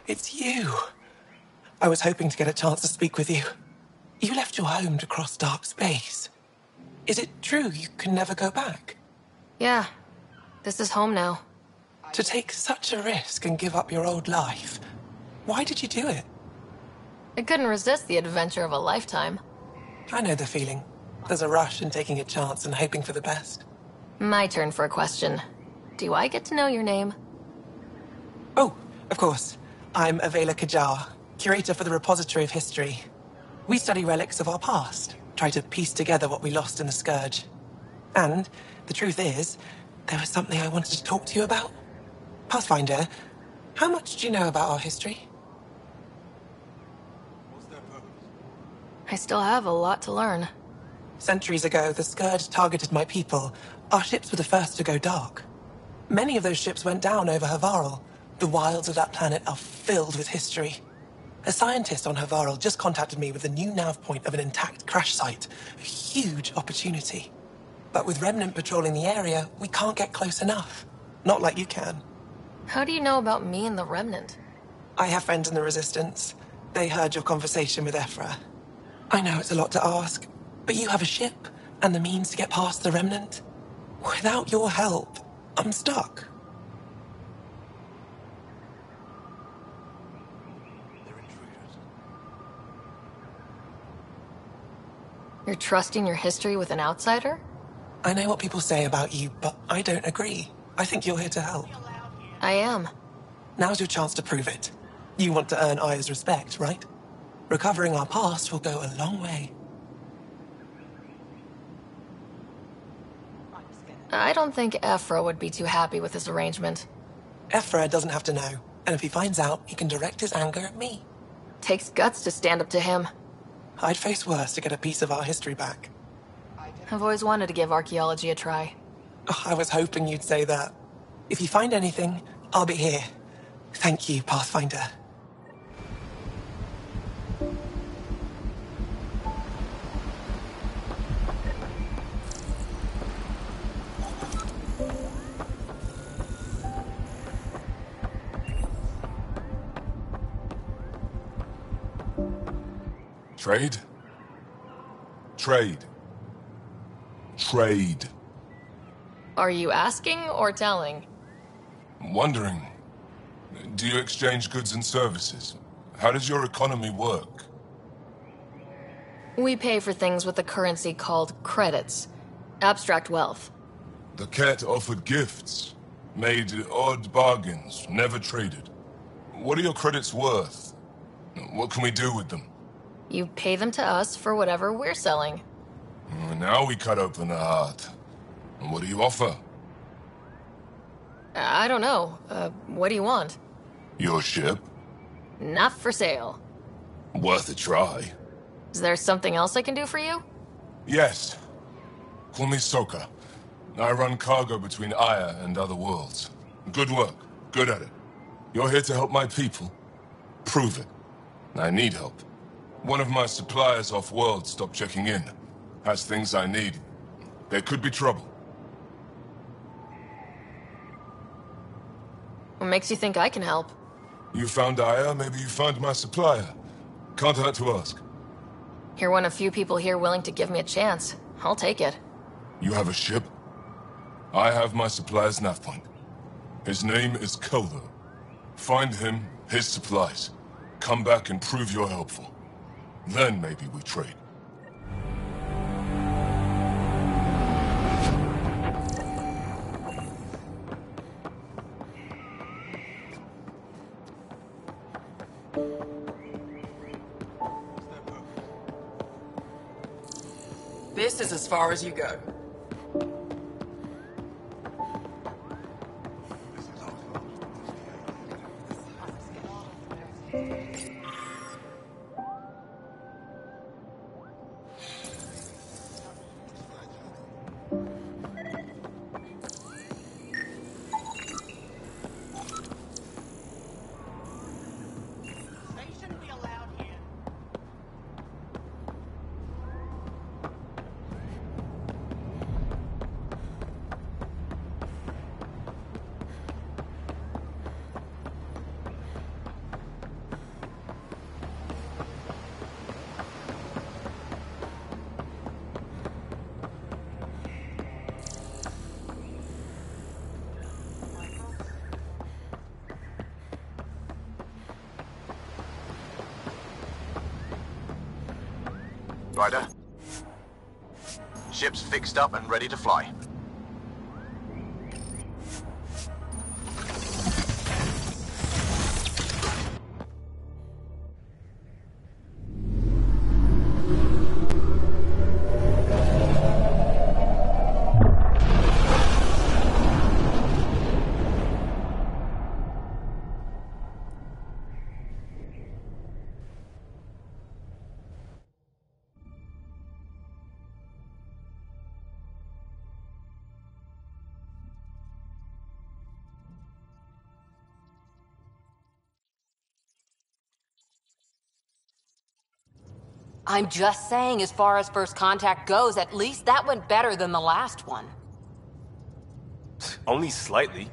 It's you. I was hoping to get a chance to speak with you. You left your home to cross dark space. Is it true you can never go back? Yeah. This is home now. To take such a risk and give up your old life, why did you do it? I couldn't resist the adventure of a lifetime. I know the feeling. There's a rush in taking a chance and hoping for the best. My turn for a question. Do I get to know your name? Oh, of course. I'm Avela Kajar, curator for the Repository of History. We study relics of our past, try to piece together what we lost in the Scourge. And the truth is, there was something I wanted to talk to you about. Pathfinder, how much do you know about our history? I still have a lot to learn. Centuries ago, the Scourge targeted my people. Our ships were the first to go dark. Many of those ships went down over Havarl. The wilds of that planet are filled with history. A scientist on Havarl just contacted me with the new nav point of an intact crash site. A huge opportunity. But with Remnant patrolling the area, we can't get close enough. Not like you can. How do you know about me and the Remnant? I have friends in the Resistance. They heard your conversation with Ephra. I know it's a lot to ask, but you have a ship and the means to get past the Remnant. Without your help, I'm stuck. You're trusting your history with an outsider? I know what people say about you, but I don't agree. I think you're here to help. I am. Now's your chance to prove it. You want to earn Aya's respect, right? Recovering our past will go a long way. I don't think Ephra would be too happy with this arrangement. Ephra doesn't have to know, and if he finds out, he can direct his anger at me. Takes guts to stand up to him. I'd face worse to get a piece of our history back. I've always wanted to give archaeology a try. Oh, I was hoping you'd say that. If you find anything, I'll be here. Thank you, Pathfinder. Trade? Trade. Trade. Are you asking or telling? I'm wondering, do you exchange goods and services? How does your economy work? We pay for things with a currency called credits. Abstract wealth. The cat offered gifts, made odd bargains, never traded. What are your credits worth? What can we do with them? You pay them to us for whatever we're selling. Now we cut open the heart. And what do you offer? I don't know. What do you want? Your ship? Not for sale. Worth a try. Is there something else I can do for you? Yes. Call me Soka. I run cargo between Aya and other worlds. Good work. Good at it. You're here to help my people. Prove it. I need help. One of my suppliers off-world stopped checking in. Has things I need. There could be trouble. What makes you think I can help? You found Aya, maybe you found my supplier. Can't hurt to ask. You're one of few people here willing to give me a chance. I'll take it. You have a ship? I have my supplier's nav point. His name is Keldo. Find him, his supplies. Come back and prove you're helpful. Then maybe we trade. This is as far as you go. Ryder? Ship's fixed up and ready to fly. I'm just saying, as far as first contact goes, at least that went better than the last one. Only slightly.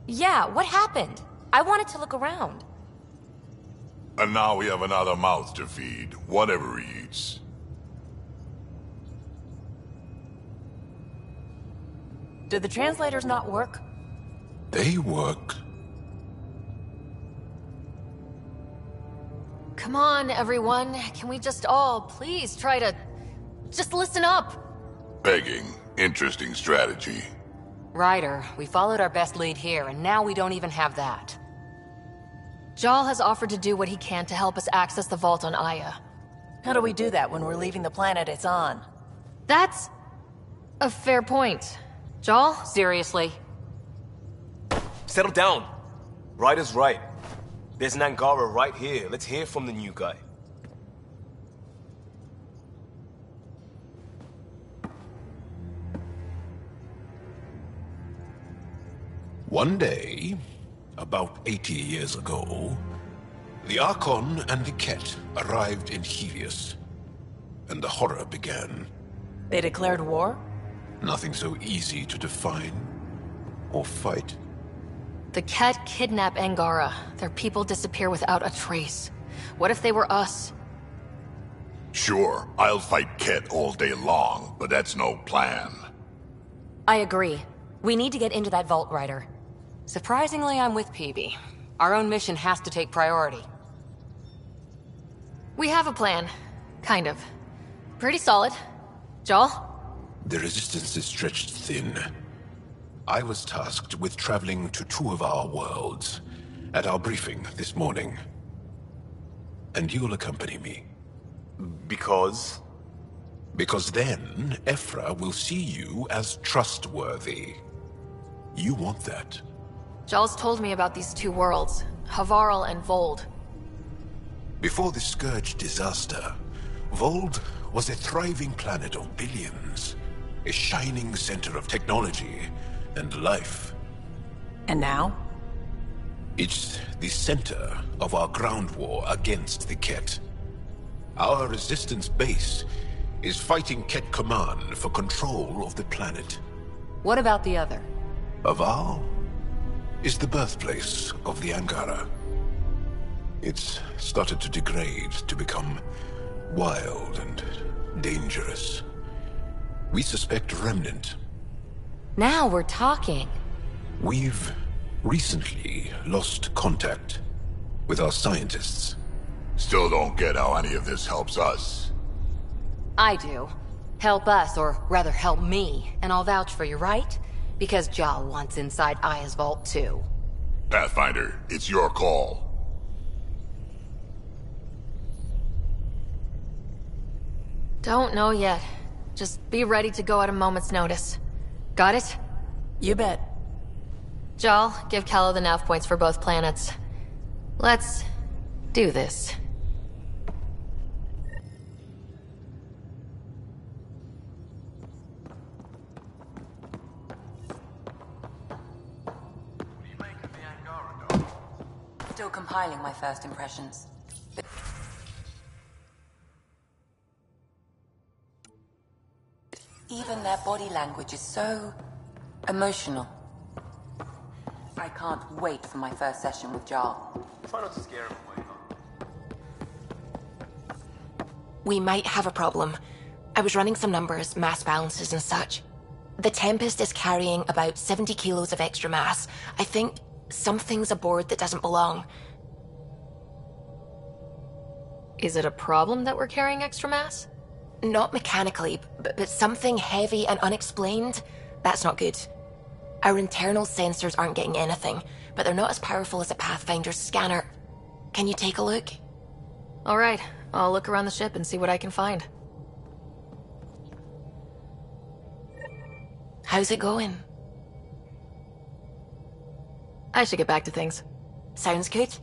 Yeah, what happened? I wanted to look around. And now we have another mouth to feed, whatever he eats. Did the translators not work? They work. Come on, everyone. Can we just all please try to just listen up? Begging. Interesting strategy. Ryder, we followed our best lead here, and now we don't even have that. Jarl has offered to do what he can to help us access the vault on Aya. How do we do that when we're leaving the planet it's on? That's a fair point. Jarl? Seriously? Settle down. Ryder's right. There's an Angara right here. Let's hear from the new guy. One day, about 80 years ago, the Archon and the Ket arrived in Helios, and the horror began. They declared war? Nothing so easy to define or fight. The Ket kidnap Angara. Their people disappear without a trace. What if they were us? Sure, I'll fight Ket all day long, but that's no plan. I agree. We need to get into that vault, Ryder. Surprisingly, I'm with Peavy. Our own mission has to take priority. We have a plan. Kind of. Pretty solid. Jarl? The resistance is stretched thin. I was tasked with traveling to two of our worlds at our briefing this morning. And you'll accompany me. Because? Because then, Ephra will see you as trustworthy. You want that. Jarl's told me about these two worlds, Havarl and Vold. Before the Scourge disaster, Vold was a thriving planet of billions. A shining center of technology and life. And now? It's the center of our ground war against the Ket. Our resistance base is fighting Ket Command for control of the planet. What about the other? Havarl is the birthplace of the Angara. It's started to degrade, to become wild and dangerous. We suspect Remnant. Now we're talking. We've recently lost contact with our scientists. Still don't get how any of this helps us. I do. Help us, or rather help me, and I'll vouch for you, right? Because Jarl wants inside Aya's vault too. Pathfinder, it's your call. Don't know yet. Just be ready to go at a moment's notice. Got it? You bet. Jarl, give Calla the nav points for both planets. Let's do this. Still compiling my first impressions. Even their body language is so emotional. I can't wait for my first session with Jarl. Try not to scare him away, huh? We might have a problem. I was running some numbers, mass balances and such. The Tempest is carrying about 70 kilos of extra mass. I think something's aboard that doesn't belong. Is it a problem that we're carrying extra mass? Not mechanically, but something heavy and unexplained. That's not good. Our internal sensors aren't getting anything, but they're not as powerful as a Pathfinder's scanner. Can you take a look? All right, I'll look around the ship and see what I can find. How's it going? I should get back to things. Sounds good.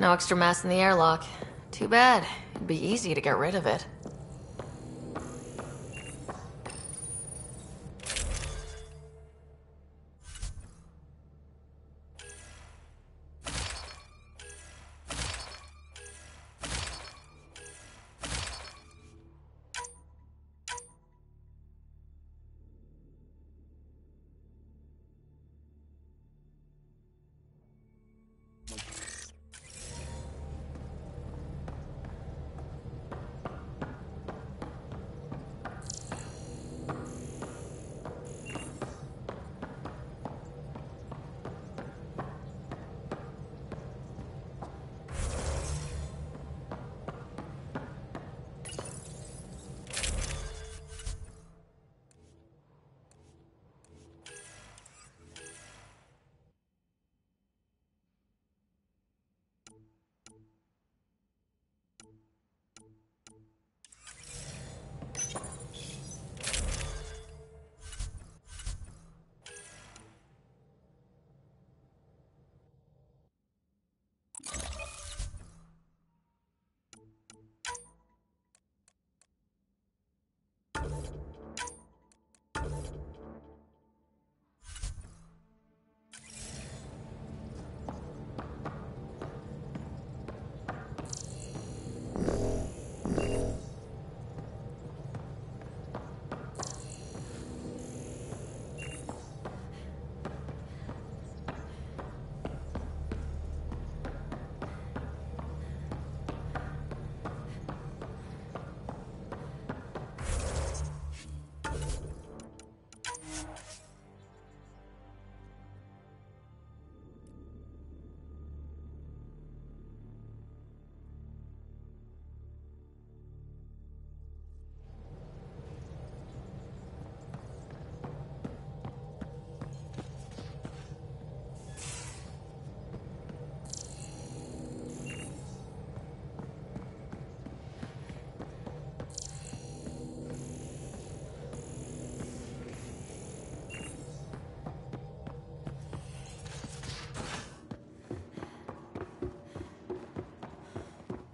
No extra mass in the airlock. Too bad. It'd be easy to get rid of it.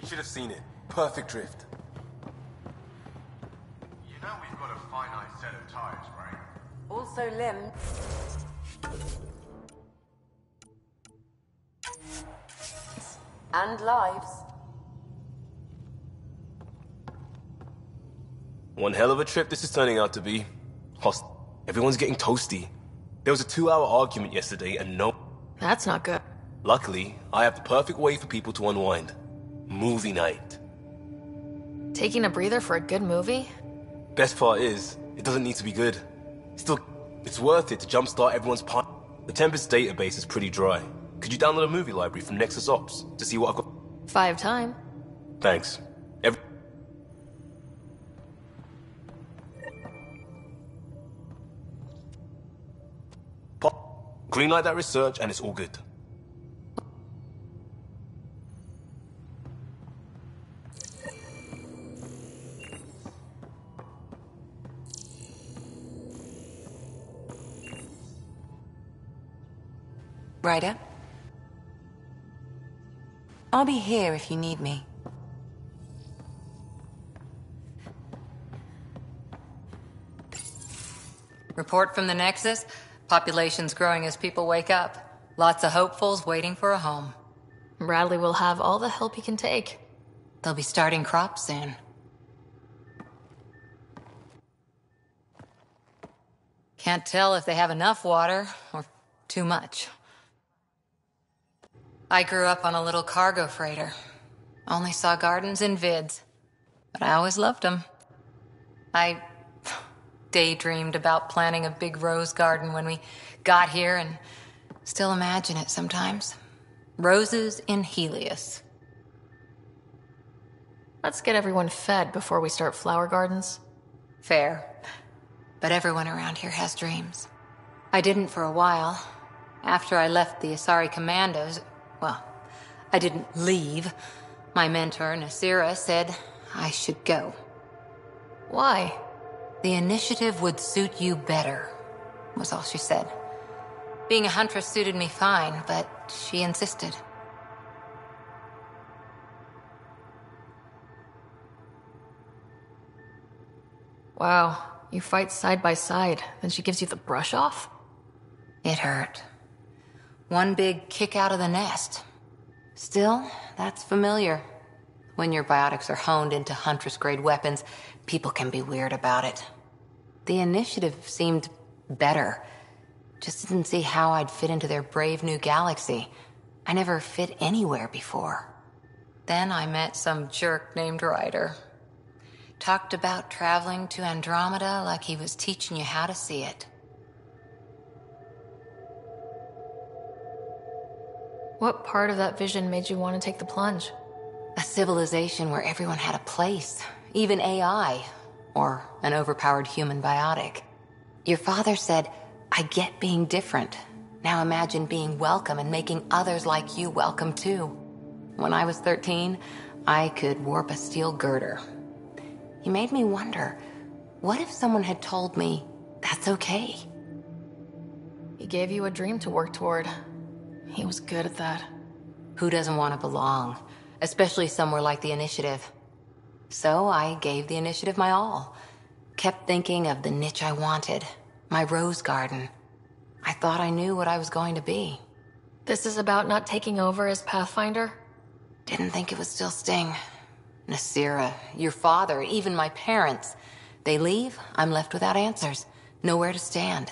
Should have seen it. Perfect drift. You know we've got a finite set of tires, right? Also limb. And lives. One hell of a trip this is turning out to be. Everyone's getting toasty. There was a 2-hour argument yesterday and no... That's not good. Luckily, I have the perfect way for people to unwind. Movie night. Taking a breather for a good movie? Best part is, it doesn't need to be good. Still, it's worth it to jumpstart everyone's part. The Tempest database is pretty dry. Could you download a movie library from Nexus Ops to see what I've got? 5 time. Thanks. Greenlight that research and it's all good. Ryder? I'll be here if you need me. Report from the Nexus. Population's growing as people wake up. Lots of hopefuls waiting for a home. Bradley will have all the help he can take. They'll be starting crops soon. Can't tell if they have enough water or too much. I grew up on a little cargo freighter. Only saw gardens in vids, but I always loved them. I daydreamed about planting a big rose garden when we got here and still imagine it sometimes. Roses in Helios. Let's get everyone fed before we start flower gardens. Fair. But everyone around here has dreams. I didn't for a while. After I left the Asari Commandos, well, I didn't leave. My mentor, Nasira, said I should go. Why? The initiative would suit you better, was all she said. Being a huntress suited me fine, but she insisted. Wow, you fight side by side, then she gives you the brush off? It hurt. One big kick out of the nest. Still, that's familiar. When your biotics are honed into Huntress-grade weapons, people can be weird about it. The initiative seemed better. Just didn't see how I'd fit into their brave new galaxy. I never fit anywhere before. Then I met some jerk named Ryder. Talked about traveling to Andromeda like he was teaching you how to see it. What part of that vision made you want to take the plunge? A civilization where everyone had a place, even AI, or an overpowered human biotic. Your father said, I get being different. Now imagine being welcome and making others like you welcome too. When I was 13, I could warp a steel girder. He made me wonder, what if someone had told me, that's okay? He gave you a dream to work toward. He was good at that. Who doesn't want to belong? Especially somewhere like the Initiative. So I gave the Initiative my all. Kept thinking of the niche I wanted. My rose garden. I thought I knew what I was going to be. This is about not taking over as Pathfinder? Didn't think it would still sting. Nasira, your father, even my parents. They leave, I'm left without answers. Nowhere to stand.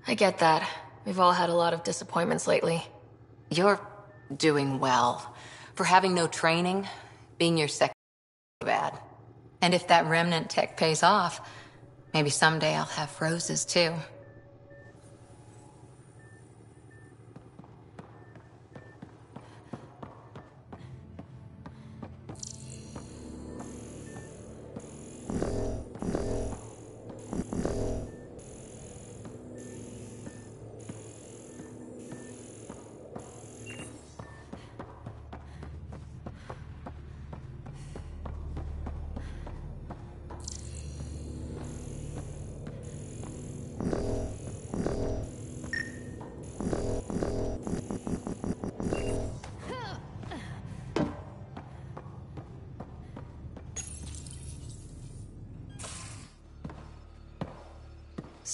I get that. We've all had a lot of disappointments lately. You're doing well. For having no training, being your second bad. And if that remnant tech pays off, maybe someday I'll have roses too.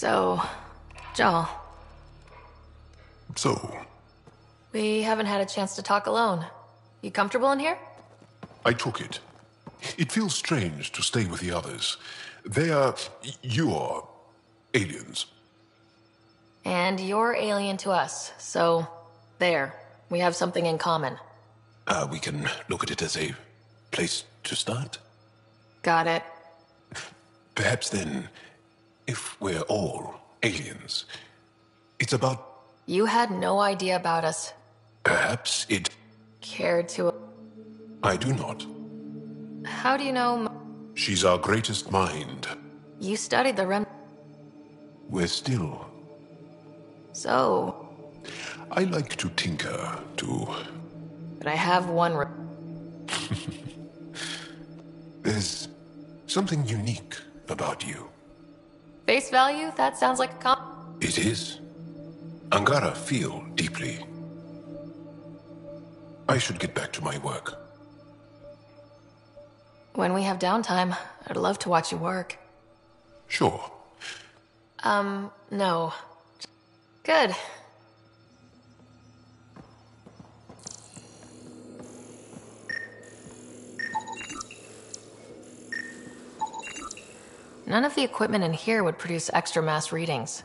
So, Jal, So, we haven't had a chance to talk alone. You comfortable in here? I took it. It feels strange to stay with the others. They are... you're... aliens. And you're alien to us, so there. We have something in common. We can look at it as a place to start. Got it. Perhaps then, if we're all aliens, it's about... You had no idea about us. Perhaps it... Cared to... I do not. How do you know... She's our greatest mind. You studied the Rem... We're still... So... I like to tinker, too. But I have one... There's something unique about you. Face value? That sounds like a It is. Angara feel deeply. I should get back to my work. When we have downtime, I'd love to watch you work. Sure. No. Good. None of the equipment in here would produce extra mass readings.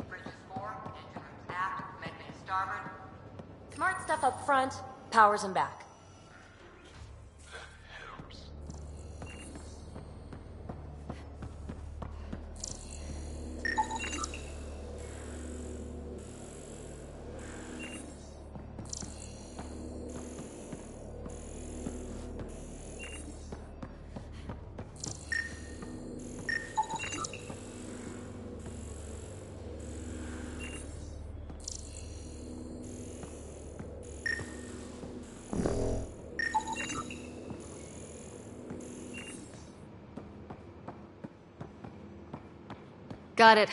Bridges 4, engine rooms aft, med bay starboard. Smart stuff up front, powers in back. Got it.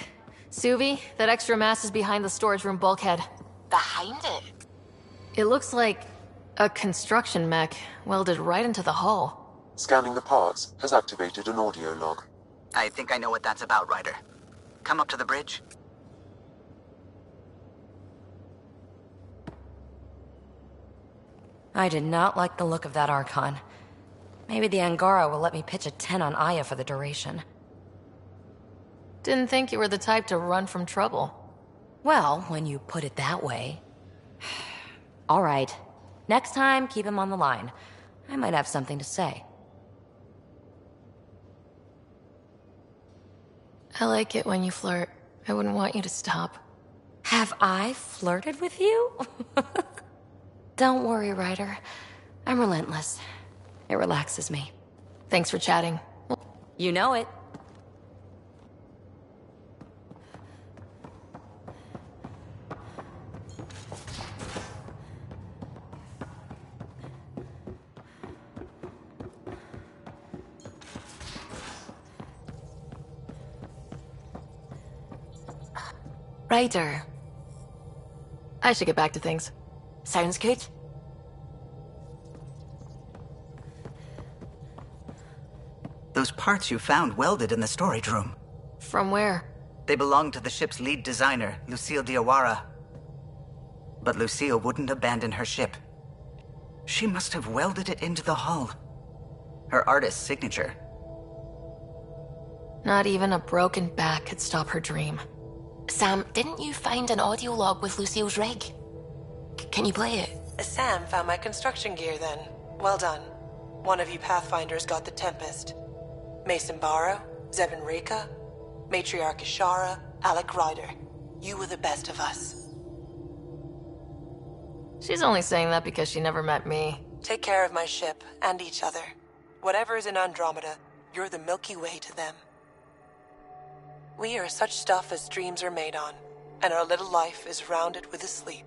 Suvi, that extra mass is behind the storage room bulkhead. Behind it? It looks like a construction mech welded right into the hull. Scanning the parts has activated an audio log. I think I know what that's about, Ryder. Come up to the bridge. I did not like the look of that Archon. Maybe the Angara will let me pitch a 10 on Aya for the duration. Didn't think you were the type to run from trouble. Well, when you put it that way. All right. Next time, keep him on the line. I might have something to say. I like it when you flirt. I wouldn't want you to stop. Have I flirted with you? Don't worry, Ryder. I'm relentless. It relaxes me. Thanks for chatting. You know it. Ryder. I should get back to things. Sounds good. Those parts you found welded in the storage room. From where? They belong to the ship's lead designer, Lucille Diawara. But Lucille wouldn't abandon her ship. She must have welded it into the hull. Her artist's signature. Not even a broken back could stop her dream. Sam, didn't you find an audio log with Lucille's rig? Can you play it? Sam found my construction gear then. Well done. One of you Pathfinders got the Tempest. Mason Barrow, Zevin Reka, Matriarch Ishara, Alec Ryder. You were the best of us. She's only saying that because she never met me. Take care of my ship and each other. Whatever is in Andromeda, you're the Milky Way to them. We are such stuff as dreams are made on, and our little life is rounded with a sleep.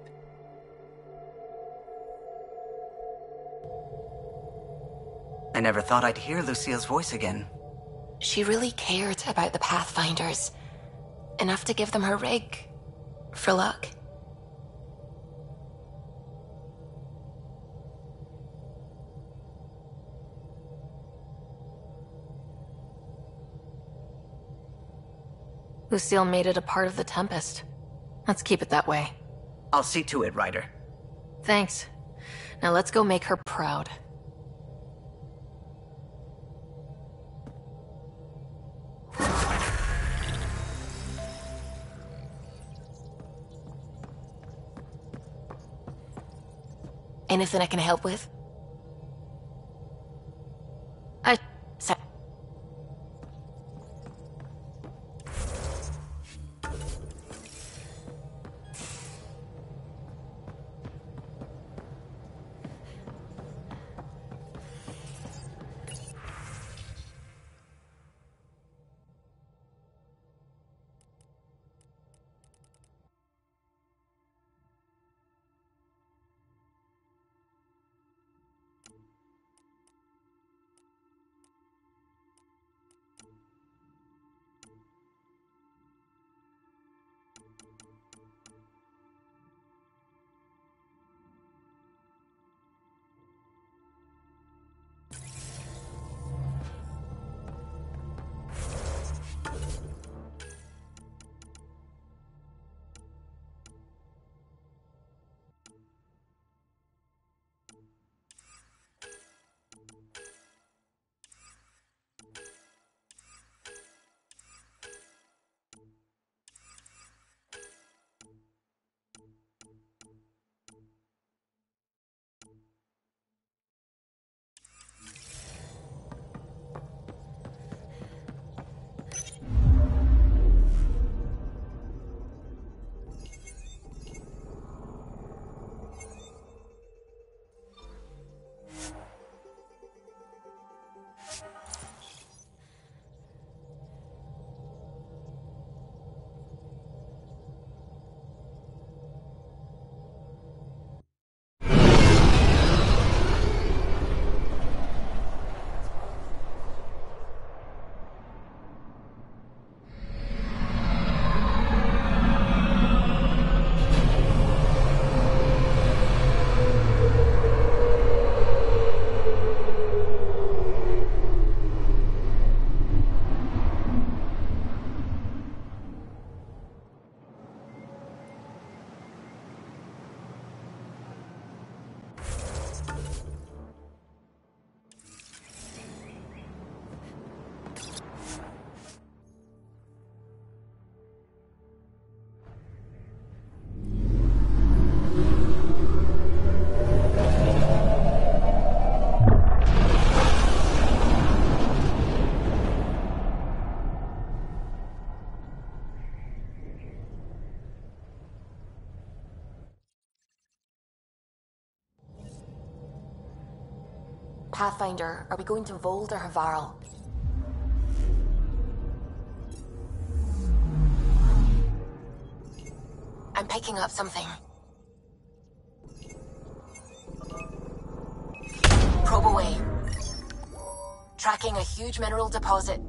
I never thought I'd hear Lucille's voice again. She really cared about the Pathfinders. Enough to give them her rig. For luck. Lucille made it a part of the Tempest. Let's keep it that way. I'll see to it, Ryder. Thanks. Now let's go make her proud. Anything I can help with? Sorry. Pathfinder, are we going to Vold or Havarl? I'm picking up something. Probe away. Tracking a huge mineral deposit.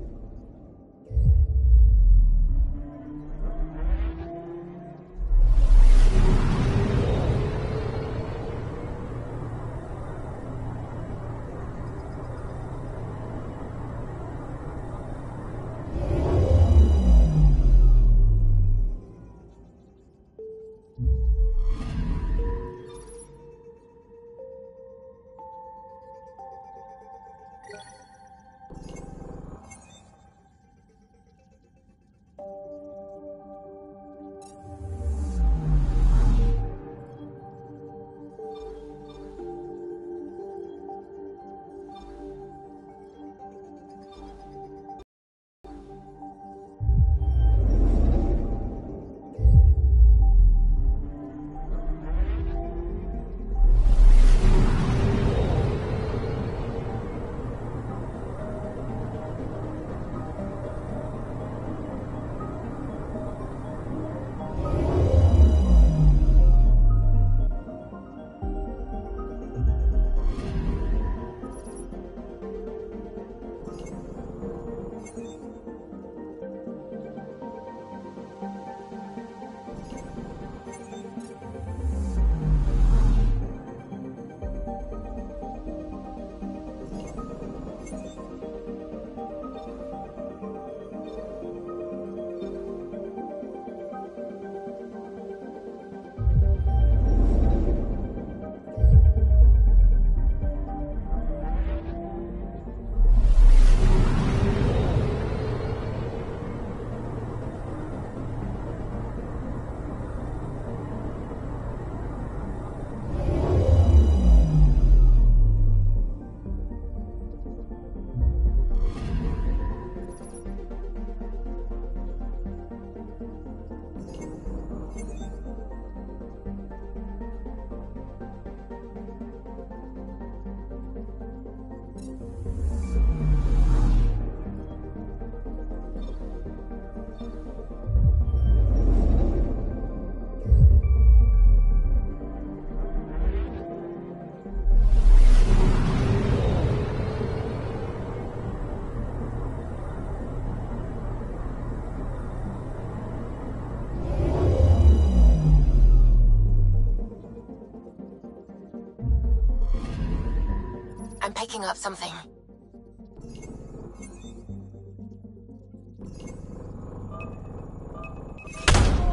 picking up something.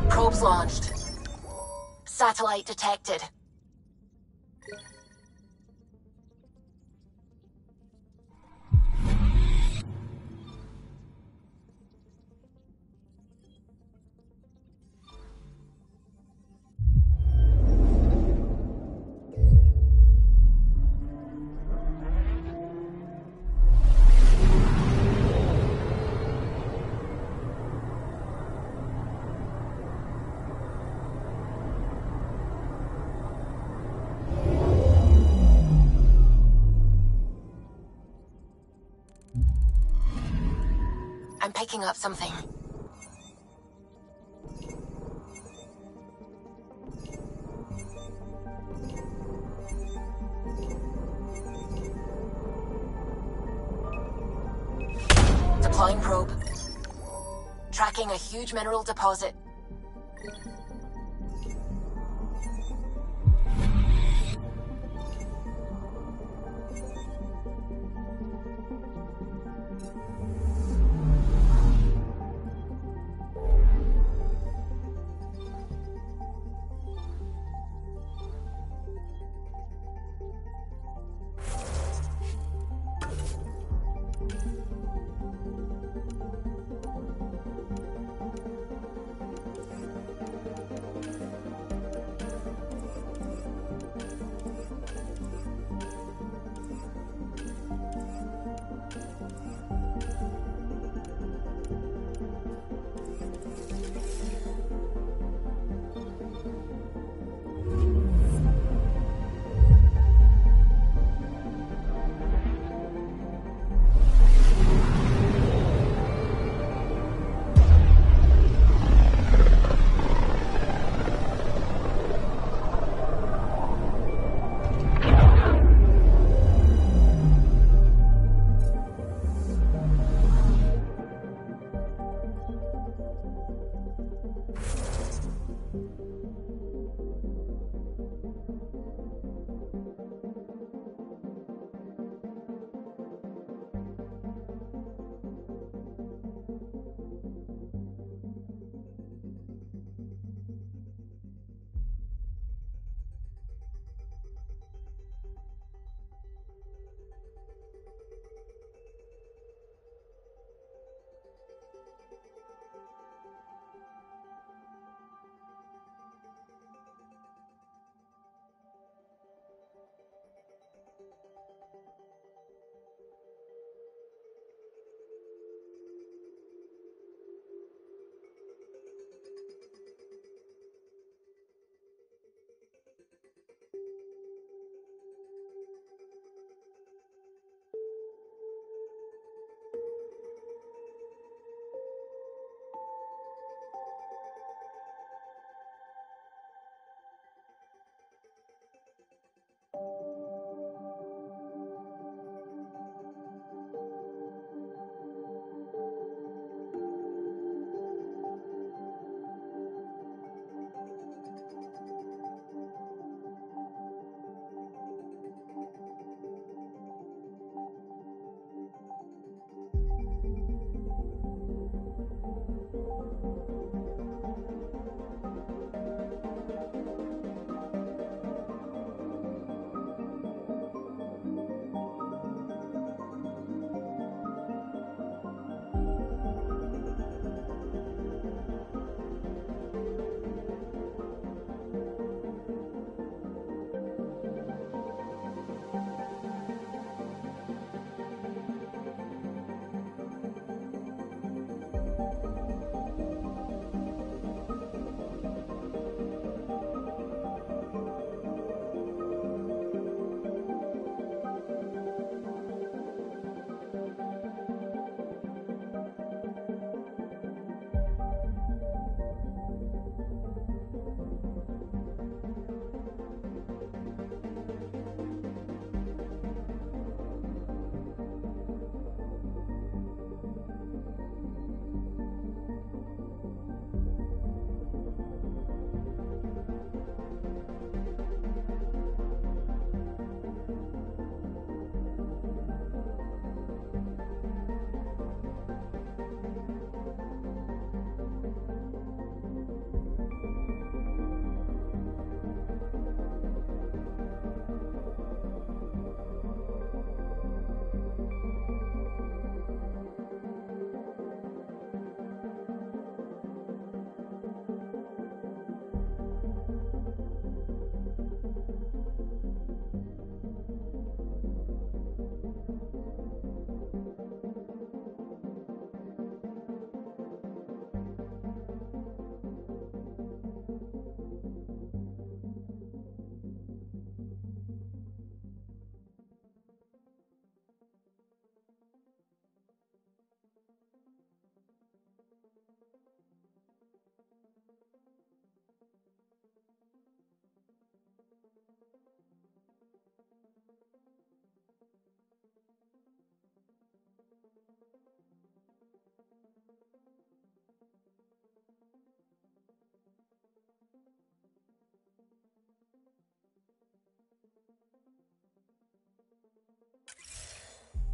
Probes launched. Satellite detected. I'm picking up something. Deploying probe. Tracking a huge mineral deposit.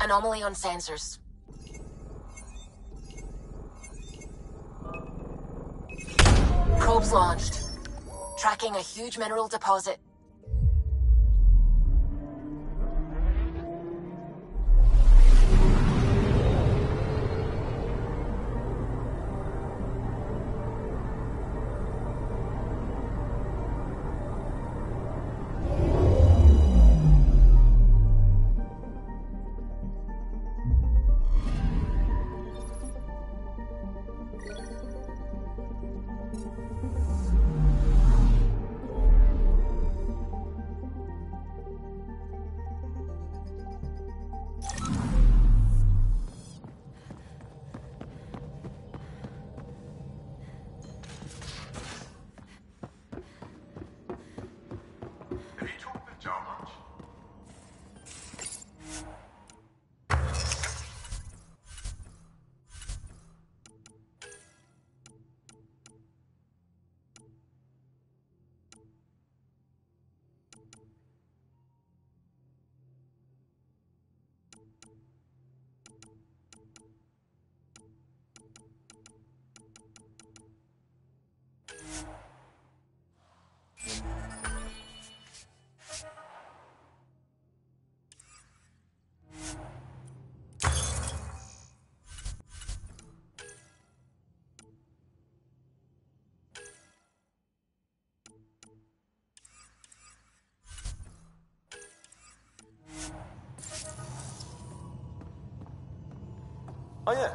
Anomaly on sensors. Probes launched. Tracking a huge mineral deposit. Have you talked with Jar much? Oh yeah.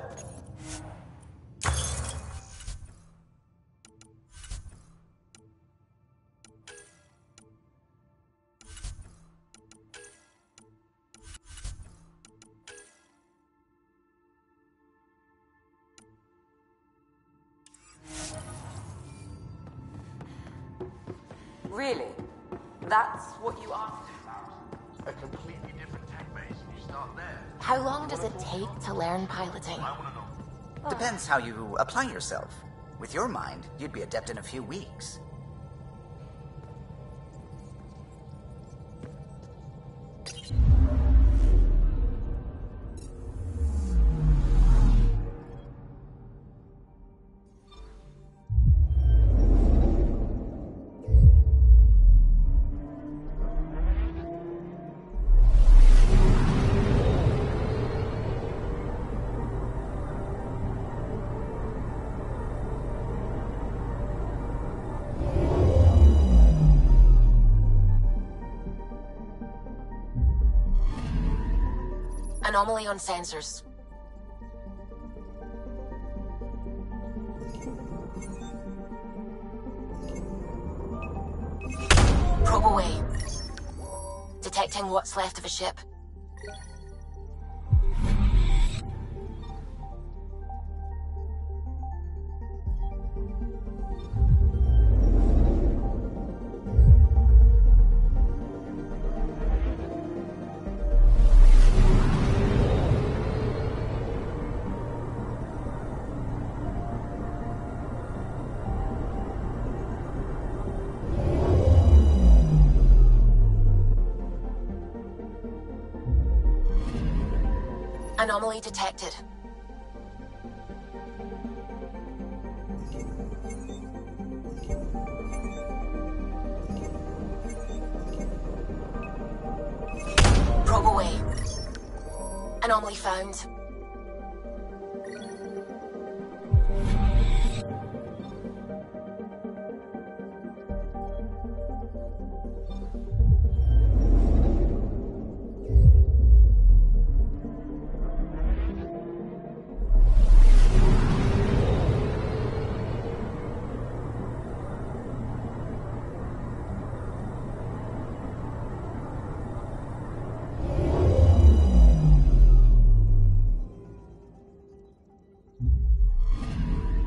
Really? That's what you asked? A completely different tech base, and you start there. How long does it take to learn piloting? I want to know. Depends how you apply yourself. With your mind, you'd be adept in a few weeks. Anomaly on sensors. Probe away. Detecting what's left of a ship. Anomaly detected. Probe away. Anomaly found.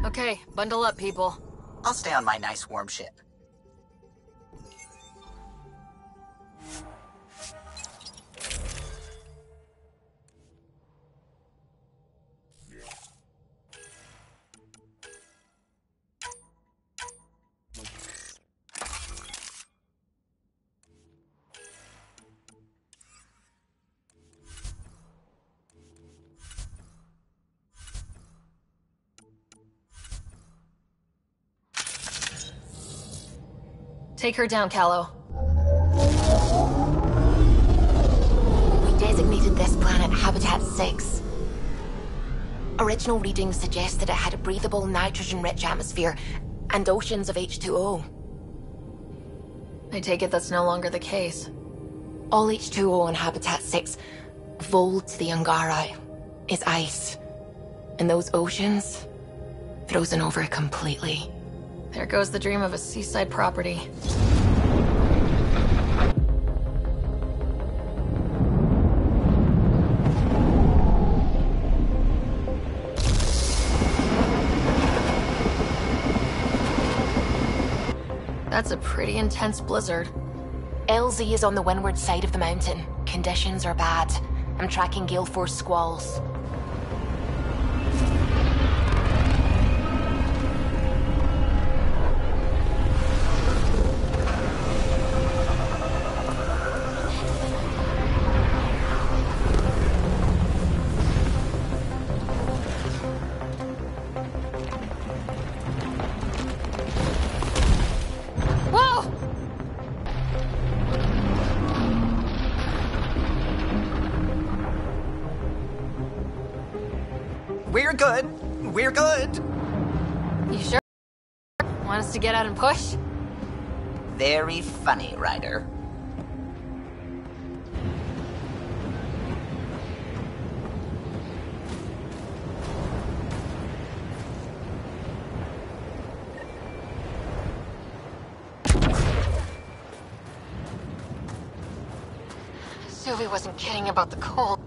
Okay, bundle up, people. I'll stay on my nice warm ship. Take her down, Callow. We designated this planet Habitat 6. Original readings suggest that it had a breathable, nitrogen-rich atmosphere and oceans of H2O. I take it that's no longer the case. All H2O on Habitat 6, vol to the Angara, is ice. And those oceans, frozen over completely. There goes the dream of a seaside property. That's a pretty intense blizzard. LZ is on the windward side of the mountain. Conditions are bad. I'm tracking gale force squalls. We're good. We're good. You sure? Want us to get out and push? Very funny, Ryder. Sylvie wasn't kidding about the cold.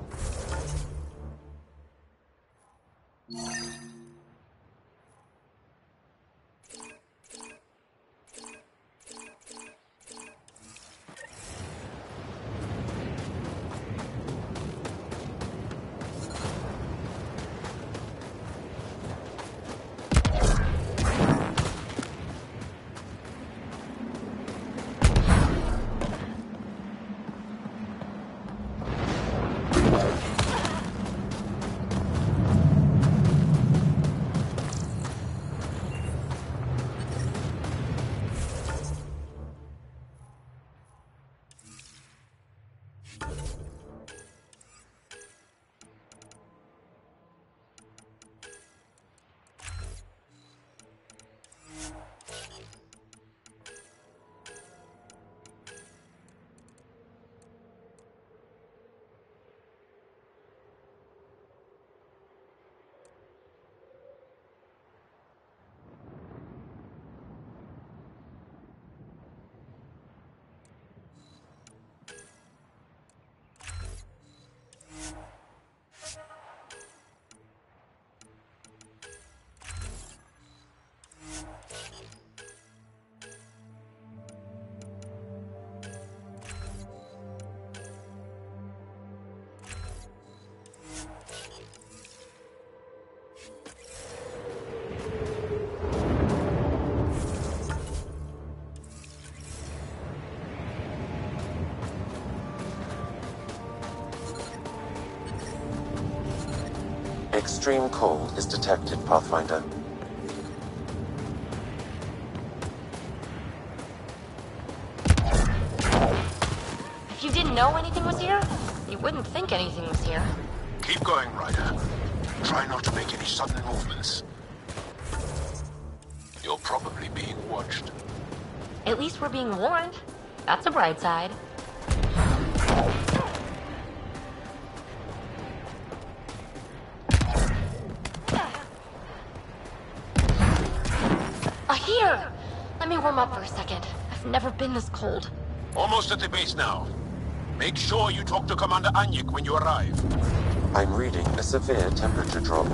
Extreme cold is detected, Pathfinder. If you didn't know anything was here, you wouldn't think anything was here. Keep going, Ryder. Try not to make any sudden movements. You're probably being watched. At least we're being warned. That's a bright side. A heater! Let me warm up for a second. I've never been this cold. Almost at the base now. Make sure you talk to Commander Anyik when you arrive. I'm reading a severe temperature drop.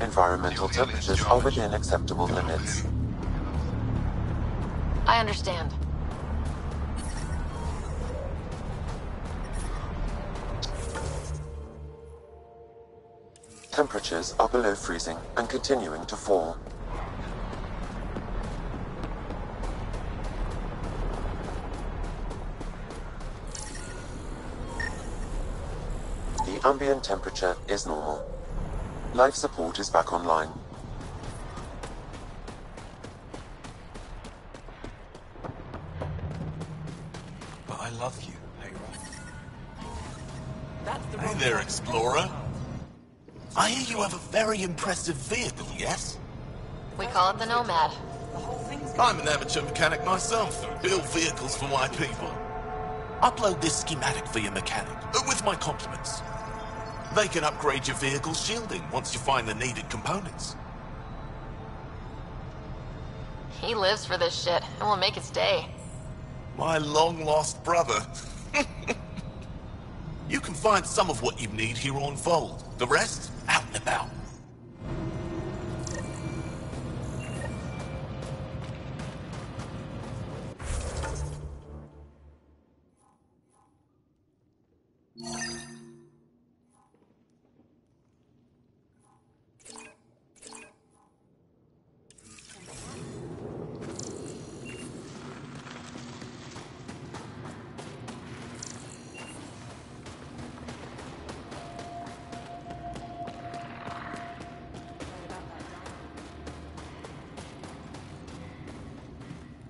Environmental temperatures are within acceptable limits. I understand. Temperatures are below freezing and continuing to fall. The ambient temperature is normal. Life support is back online. love you, hey, right? Hey there, Explorer. I hear you have a very impressive vehicle, yes? We call it the Nomad. I'm an amateur mechanic myself. Build vehicles for my people. Upload this schematic for your mechanic, with my compliments. They can upgrade your vehicle's shielding once you find the needed components. He lives for this shit, and will make his day. My long-lost brother. You can find some of what you need here on Fold. The rest, out and about.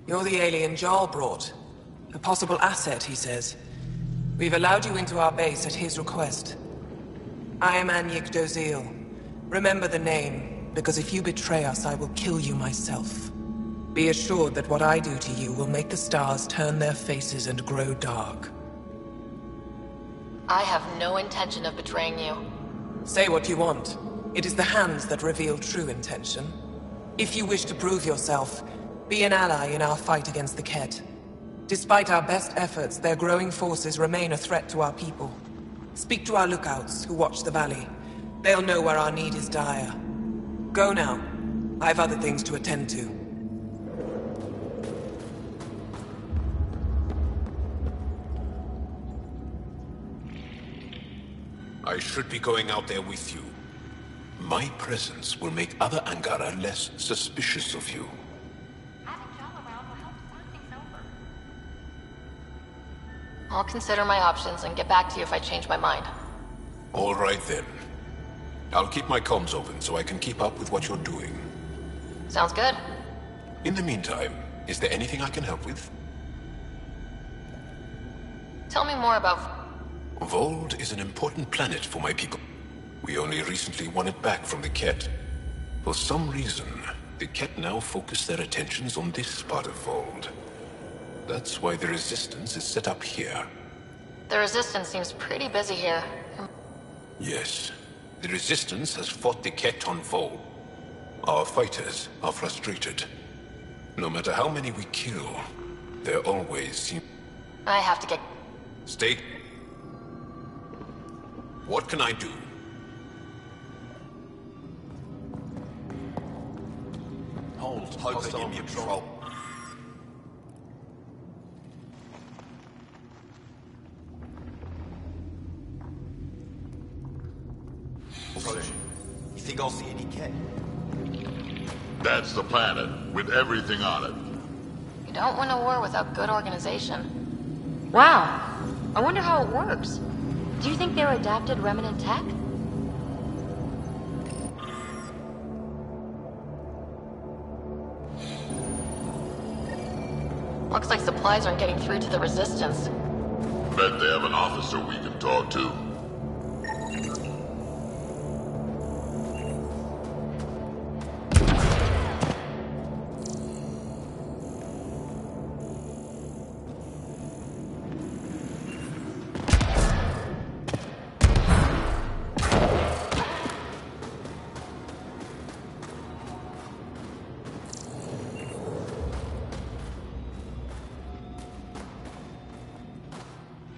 You're the alien Jarl brought. A possible asset, he says. We've allowed you into our base at his request. I am Anyik Dozil. Remember the name, because if you betray us, I will kill you myself. Be assured that what I do to you will make the stars turn their faces and grow dark. I have no intention of betraying you. Say what you want. It is the hands that reveal true intention. If you wish to prove yourself, be an ally in our fight against the Ket. Despite our best efforts, their growing forces remain a threat to our people. Speak to our lookouts, who watch the valley. They'll know where our need is dire. Go now. I have other things to attend to. I should be going out there with you. My presence will make other Angara less suspicious of you. I'll consider my options and get back to you if I change my mind. All right then. I'll keep my comms open so I can keep up with what you're doing. Sounds good. In the meantime, is there anything I can help with? Tell me more about... Vold is an important planet for my people. We only recently won it back from the Ket. For some reason, the Ket now focus their attentions on this part of Vold. That's why the Resistance is set up here. The Resistance seems pretty busy here. Yes. The Resistance has fought the Ket on Vold. Our fighters are frustrated. No matter how many we kill, there always seem... I have to get... Stay... What can I do? Hold. Hostile patrol. So, you think I'll see any Ket? That's the planet, with everything on it. You don't win a war without good organization. Wow. I wonder how it works. Do you think they're adapted remnant tech? Looks like supplies aren't getting through to the Resistance. Bet they have an officer we can talk to.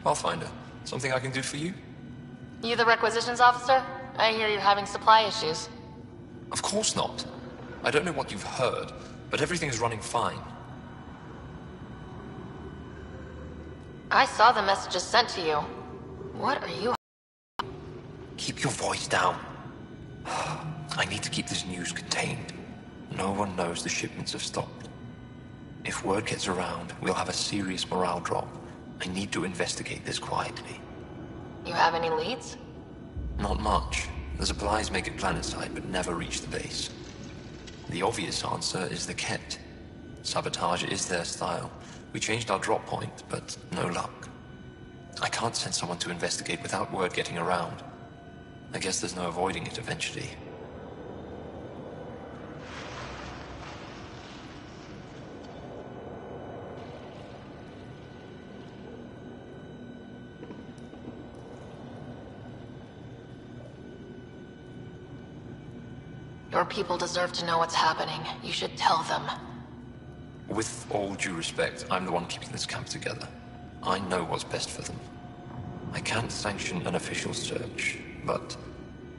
Pathfinder, something I can do for you? You the requisitions officer? I hear you're having supply issues. Of course not. I don't know what you've heard, but everything is running fine. I saw the messages sent to you. What are you... Keep your voice down. I need to keep this news contained. No one knows the shipments have stopped. If word gets around, we'll have a serious morale drop. I need to investigate this quietly. You have any leads? Not much. The supplies make it planetside, but never reach the base. The obvious answer is the Ket. Sabotage is their style. We changed our drop point, but no luck. I can't send someone to investigate without word getting around. I guess there's no avoiding it eventually. Your people deserve to know what's happening. You should tell them. With all due respect, I'm the one keeping this camp together. I know what's best for them. I can't sanction an official search, but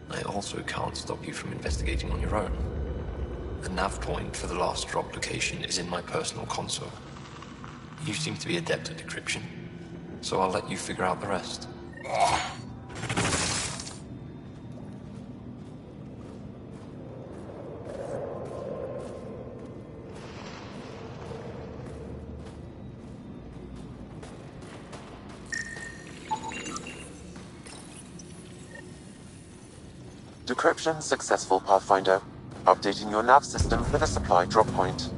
I also can't stop you from investigating on your own. The nav point for the last drop location is in my personal console. You seem to be adept at decryption, so I'll let you figure out the rest. Decryption successful, Pathfinder. Updating your nav system with a supply drop point.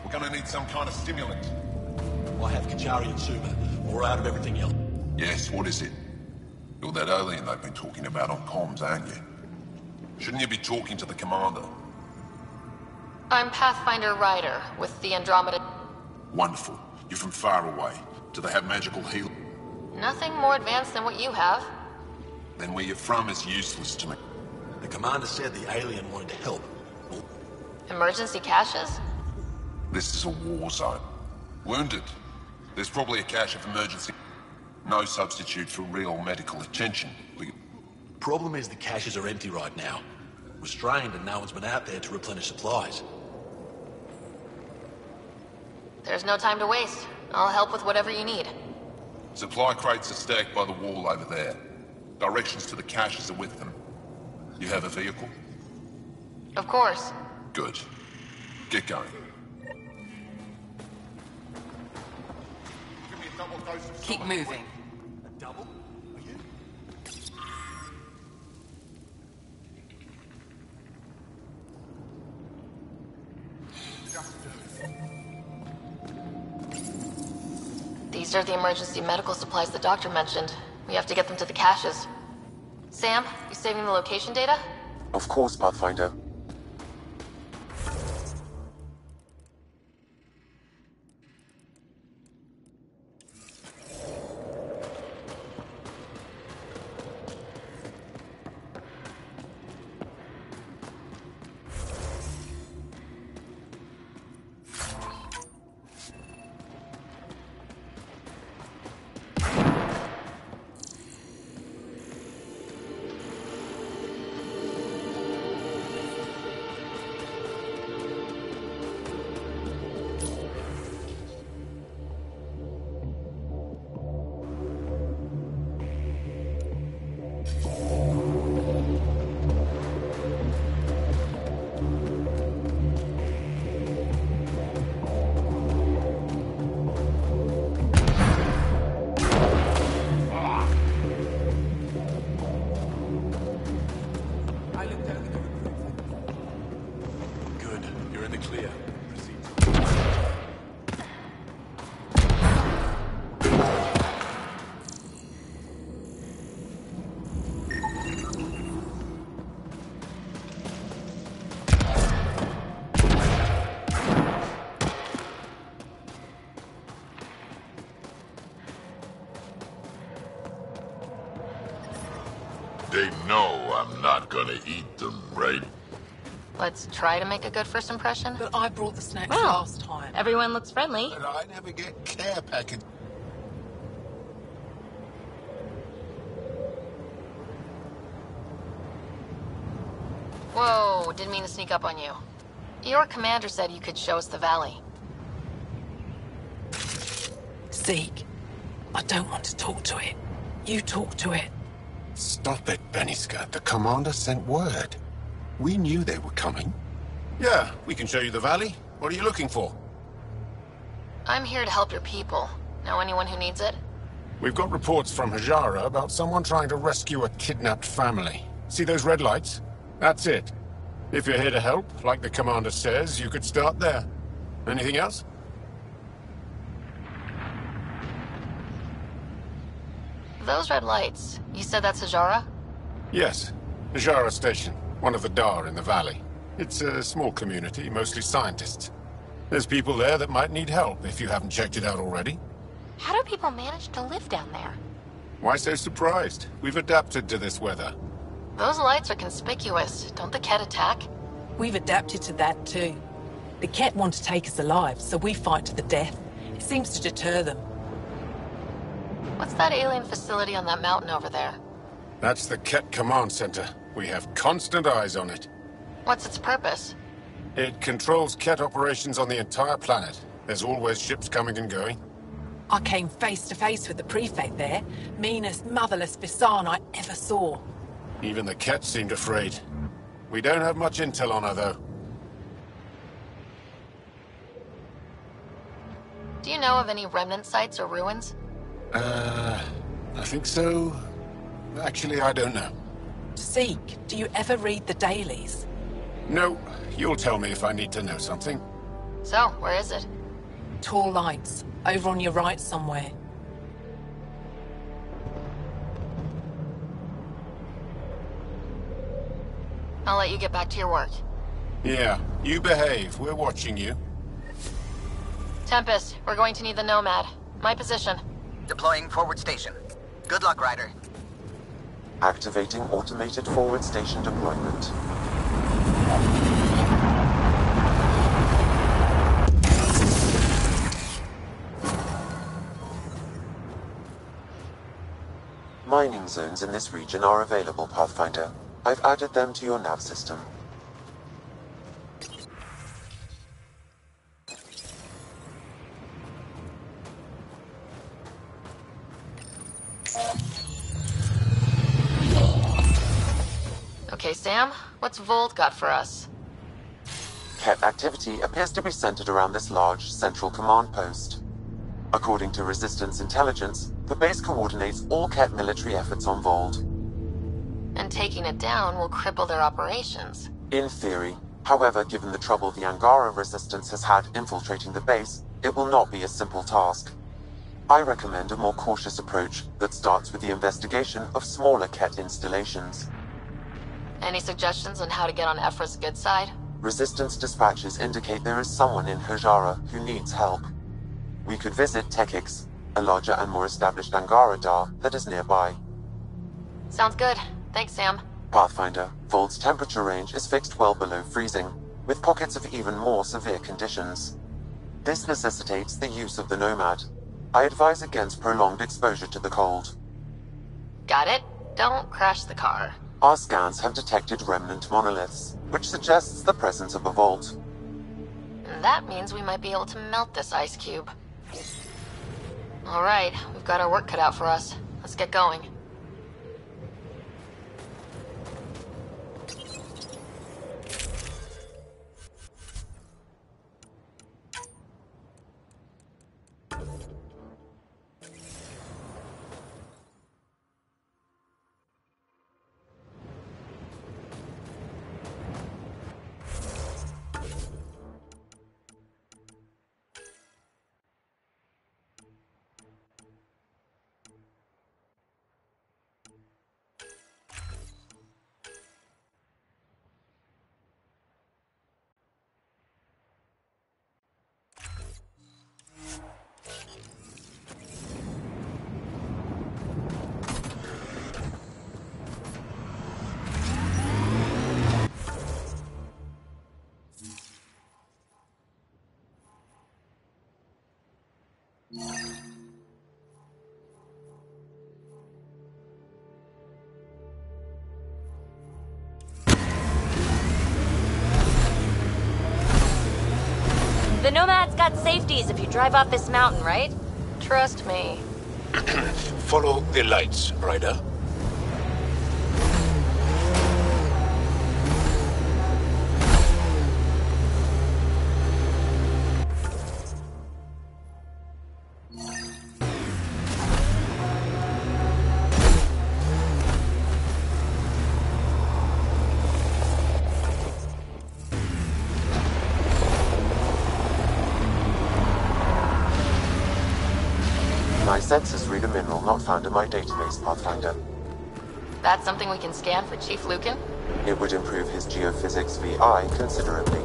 We're gonna need some kind of stimulant. I have Kachari and Suma. We're out of everything else. Yes, what is it? You're that alien they've been talking about on comms, aren't you? Shouldn't you be talking to the commander? I'm Pathfinder Ryder with the Andromeda. Wonderful. You're from far away. Do they have magical heal? Nothing more advanced than what you have. Then where you're from is useless to me. The commander said the alien wanted to help. Emergency caches? This is a war zone. Wounded. There's probably a cache of emergency. No substitute for real medical attention. Problem is the caches are empty right now. We're strained and no one's been out there to replenish supplies. There's no time to waste. I'll help with whatever you need. Supply crates are stacked by the wall over there. Directions to the caches are with them. You have a vehicle? Of course. Good. Get going. Keep moving. Double? Are you? These are the emergency medical supplies the doctor mentioned. We have to get them to the caches. Sam, you saving the location data? Of course, Pathfinder. They know I'm not gonna eat them, right? Let's try to make a good first impression. But I brought the snacks Well, last time. everyone looks friendly. But I never get care package. Whoa, didn't mean to sneak up on you. Your commander said you could show us the valley. Zeke, I don't want to talk to it. You talk to it. Stop it, Beniska. The commander sent word. We knew they were coming. Yeah, we can show you the valley. What are you looking for? I'm here to help your people. Know anyone who needs it? We've got reports from Hajara about someone trying to rescue a kidnapped family. See those red lights? That's it. If you're here to help, like the commander says, you could start there. Anything else? Those red lights, you said that's Hajara? Yes. Hajara Station, one of the Dar in the valley. It's a small community, mostly scientists. There's people there that might need help if you haven't checked it out already. How do people manage to live down there? Why so surprised? We've adapted to this weather. Those lights are conspicuous. Don't the Ket attack? We've adapted to that too. The Ket want to take us alive, so we fight to the death. It seems to deter them. What's that alien facility on that mountain over there? That's the Ket Command Center. We have constant eyes on it. What's its purpose? It controls Ket operations on the entire planet. There's always ships coming and going. I came face to face with the prefect there. Meanest, motherless Visan I ever saw. Even the Ket seemed afraid. We don't have much intel on her, though. Do you know of any remnant sites or ruins? I think so. Actually, I don't know. Seek, do you ever read the dailies? No, you'll tell me if I need to know something. So, where is it? Tall lights, over on your right somewhere. I'll let you get back to your work. Yeah, you behave. We're watching you. Tempest, we're going to need the Nomad. My position. Deploying forward station. Good luck, Ryder. Activating automated forward station deployment. Mining zones in this region are available, Pathfinder. I've added them to your nav system. Okay, Sam, what's Vold got for us? Ket activity appears to be centered around this large central command post. According to Resistance intelligence, the base coordinates all Ket military efforts on Vold. And taking it down will cripple their operations. In theory. However, given the trouble the Angara Resistance has had infiltrating the base, it will not be a simple task. I recommend a more cautious approach that starts with the investigation of smaller Ket installations. Any suggestions on how to get on Ephra's good side? Resistance dispatches indicate there is someone in Hajara who needs help. We could visit Tekix, a larger and more established Angara Dar that is nearby. Sounds good. Thanks, Sam. Pathfinder, Vold's temperature range is fixed well below freezing, with pockets of even more severe conditions. This necessitates the use of the Nomad. I advise against prolonged exposure to the cold. Got it. Don't crash the car. Our scans have detected remnant monoliths, which suggests the presence of a vault. And that means we might be able to melt this ice cube. Alright, we've got our work cut out for us. Let's get going. The Nomad's got safeties if you drive off this mountain, right? Trust me. Follow the lights, Ryder. My sensors read a mineral not found in my database, Pathfinder. That's something we can scan for Chief Lucan? It would improve his geophysics VI considerably.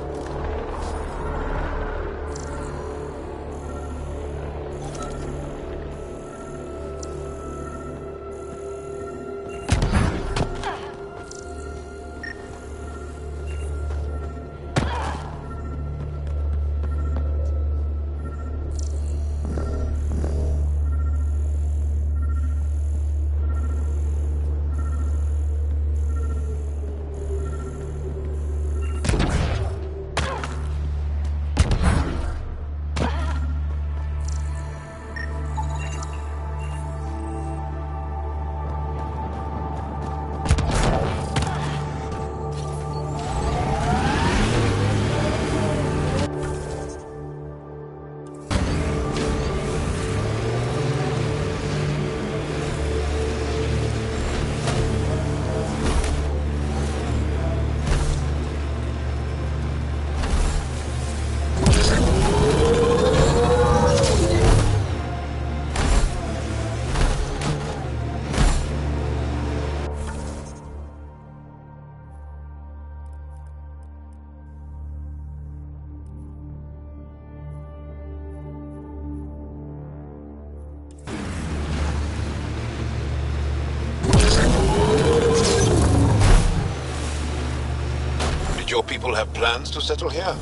Did your people have plans to settle here?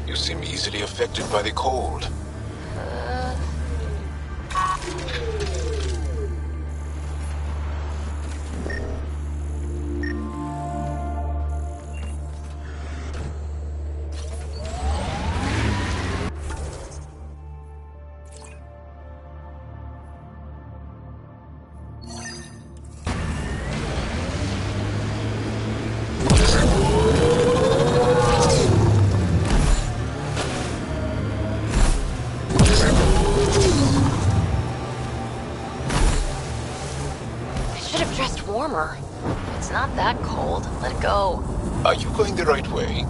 You seem easily affected by the cold. Warmer. It's not that cold. Let it go. Are you going the right way?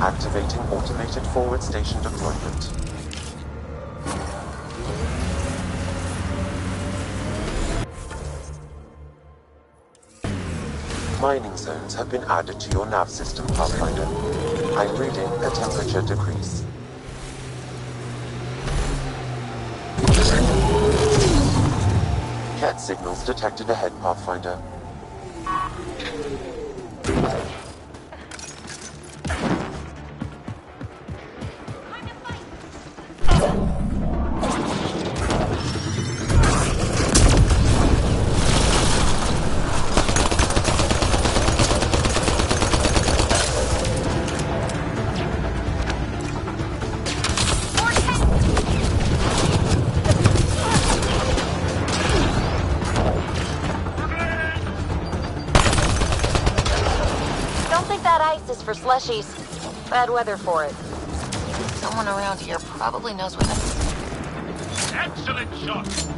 Activating automated forward station deployment. Mining zones have been added to your nav system, Pathfinder. I'm reading a temperature decrease. Cat signals detected ahead, Pathfinder. For slushies. Bad weather for it. Someone around here probably knows what Excellent shot!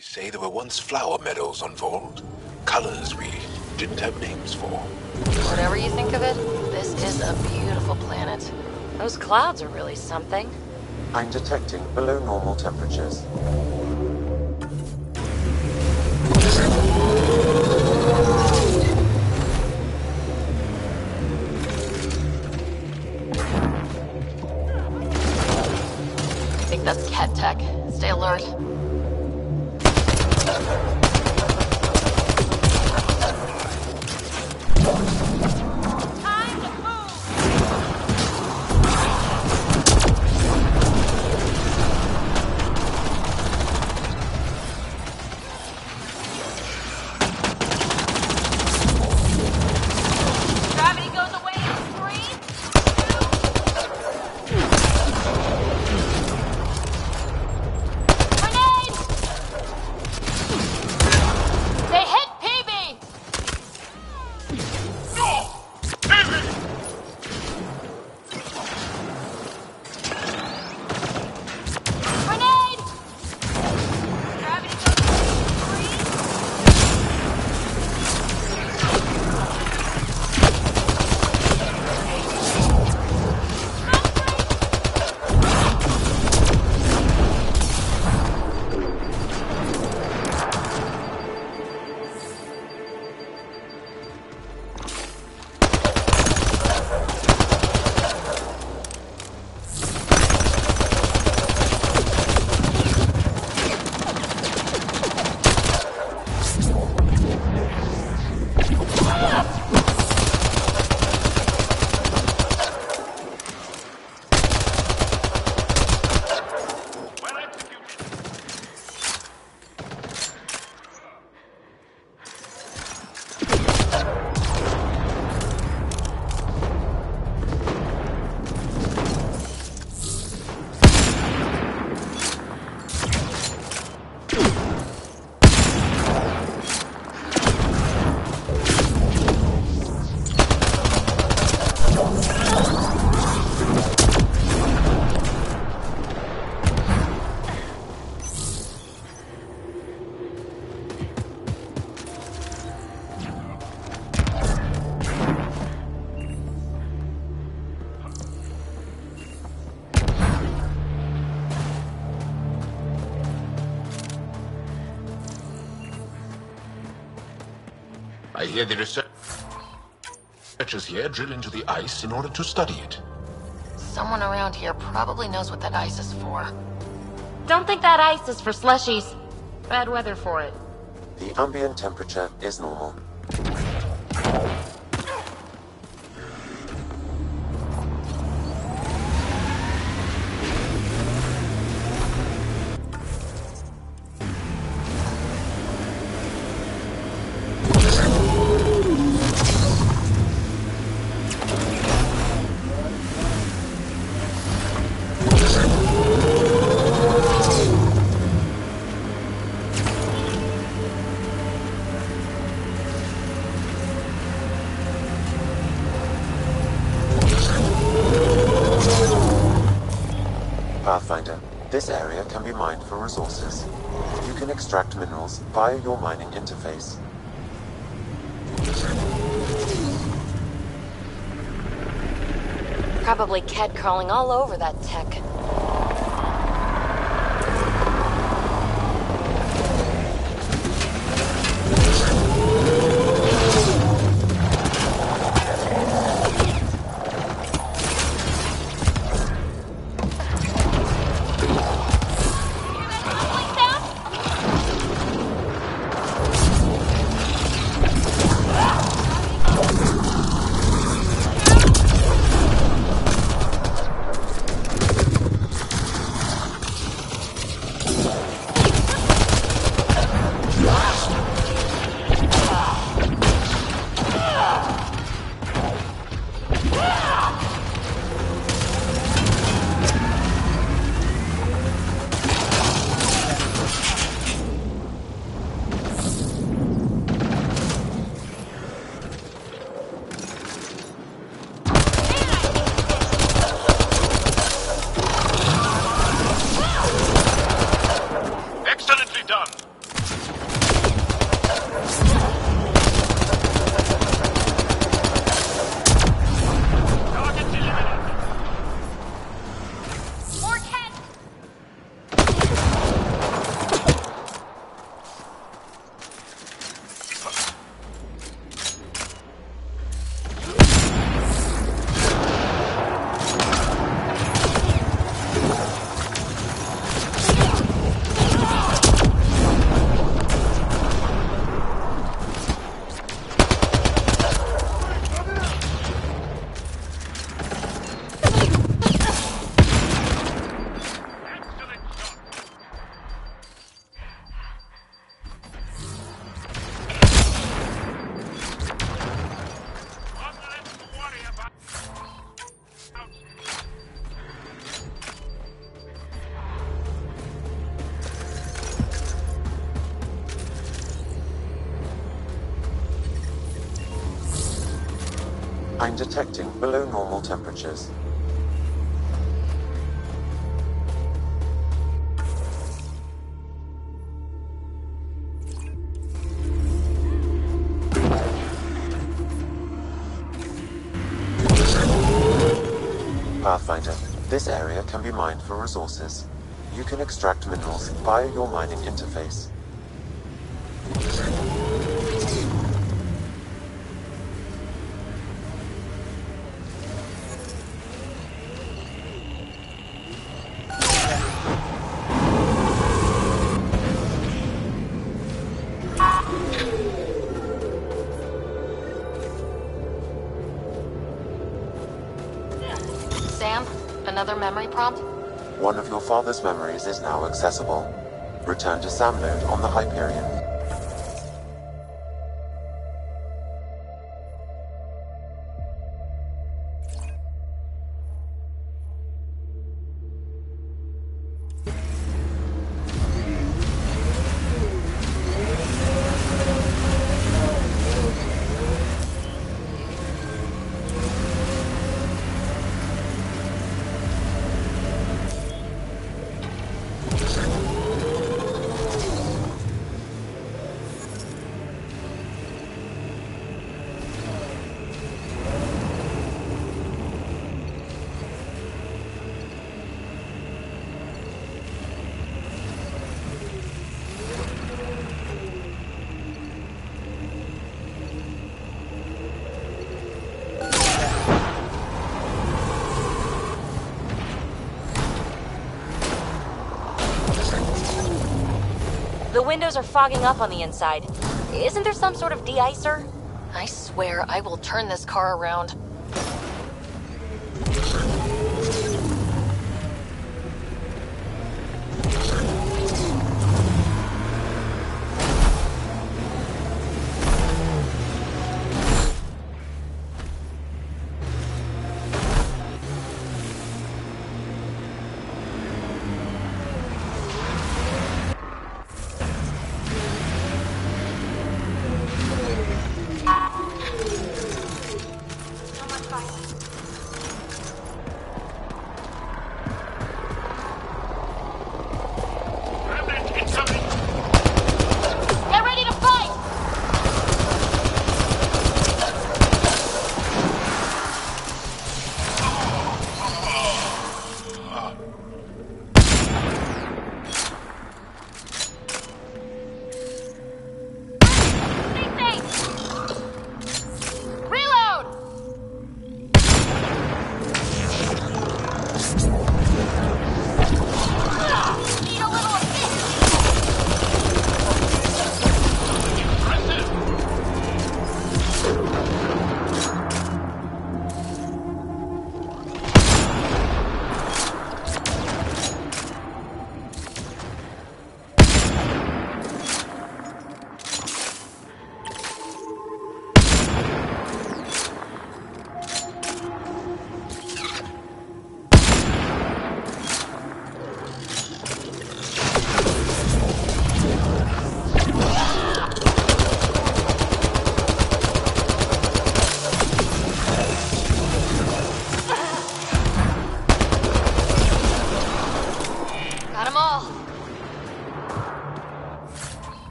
say there were once flower meadows on Vold. Colors we didn't have names for. Whatever you think of it, this is a beautiful planet. Those clouds are really something. I'm detecting below normal temperatures. I think that's cat tech. Stay alert. Gravity goes away in 3, 2... Grenade! They hit PB! Grenade! Gravity goes away in 3... I hear the researchers here drill into the ice in order to study it. Someone around here probably knows what that ice is for. Don't think that ice is for slushies. Bad weather for it. The ambient temperature is normal. Pathfinder, this area can be mined for resources. You can extract minerals via your mining interface. Probably Ked crawling all over that tech. I'm detecting below normal temperatures. Pathfinder, this area can be mined for resources. You can extract minerals via your mining interface. Sam, another memory prompt? One of your father's memories is now accessible. Return to Sam node on the Hyperion. The windows are fogging up on the inside. Isn't there some sort of de-icer? I swear I will turn this car around.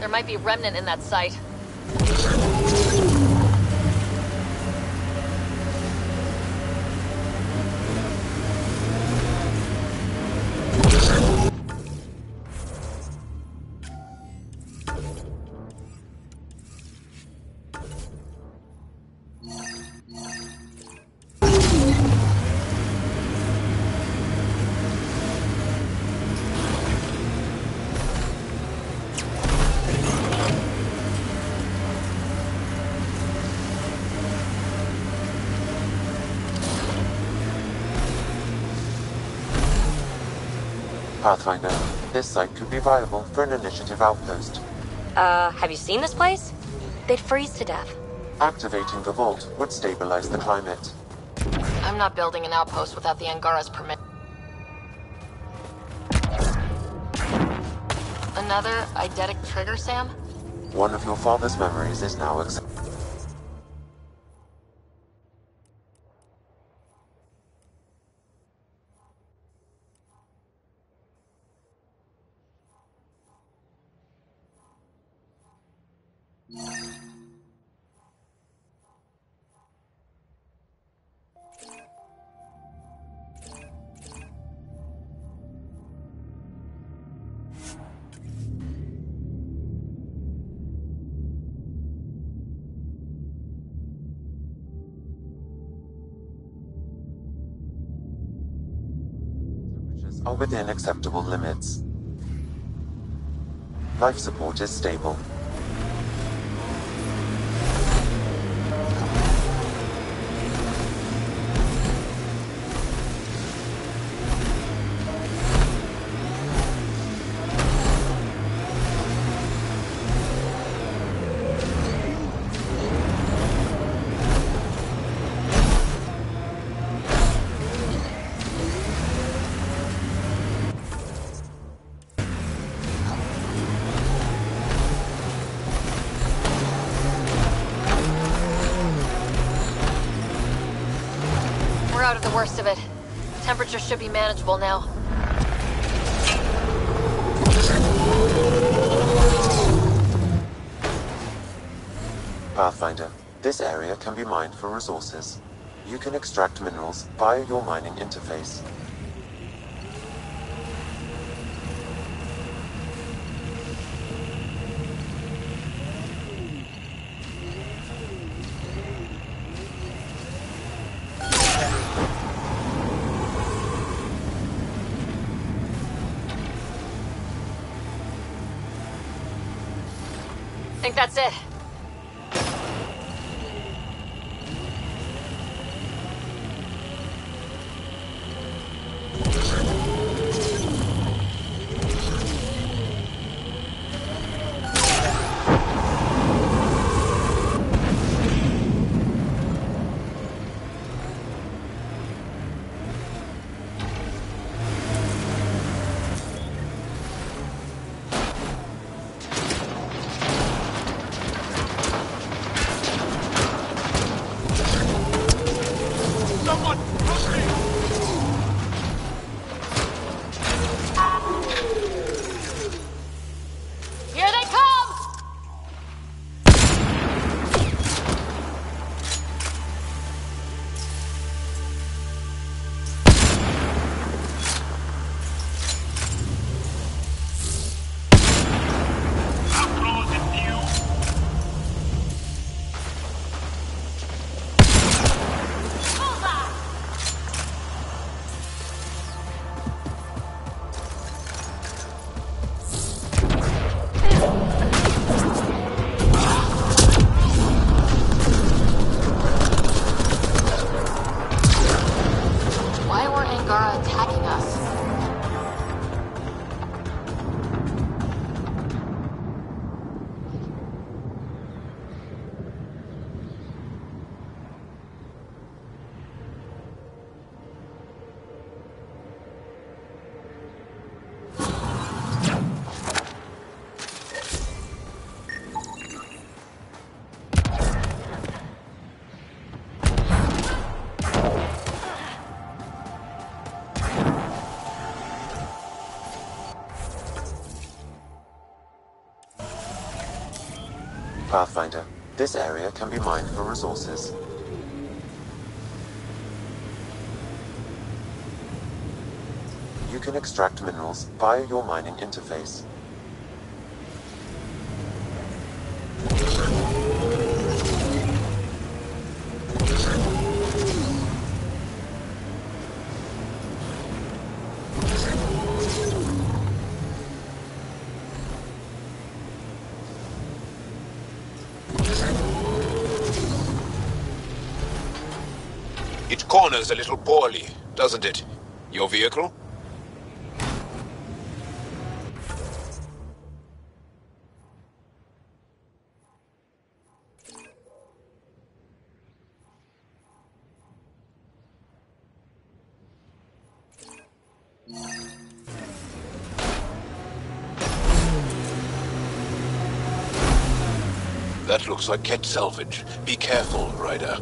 There might be a remnant in that site. Pathfinder, this site could be viable for an initiative outpost. Have you seen this place? They'd freeze to death. Activating the vault would stabilize the climate. I'm not building an outpost without the Angara's permission. Another eidetic trigger, Sam? One of your father's memories is now accessible. Are within acceptable limits. Life support is stable. We're out of the worst of it. Temperature should be manageable now. Pathfinder, this area can be mined for resources. You can extract minerals via your mining interface. Think that's it. Here they come! Why were Angara attacking us? Pathfinder, this area can be mined for resources. You can extract minerals via your mining interface. It corners a little poorly, doesn't it? Your vehicle? That looks like Ket salvage. Be careful, Ryder.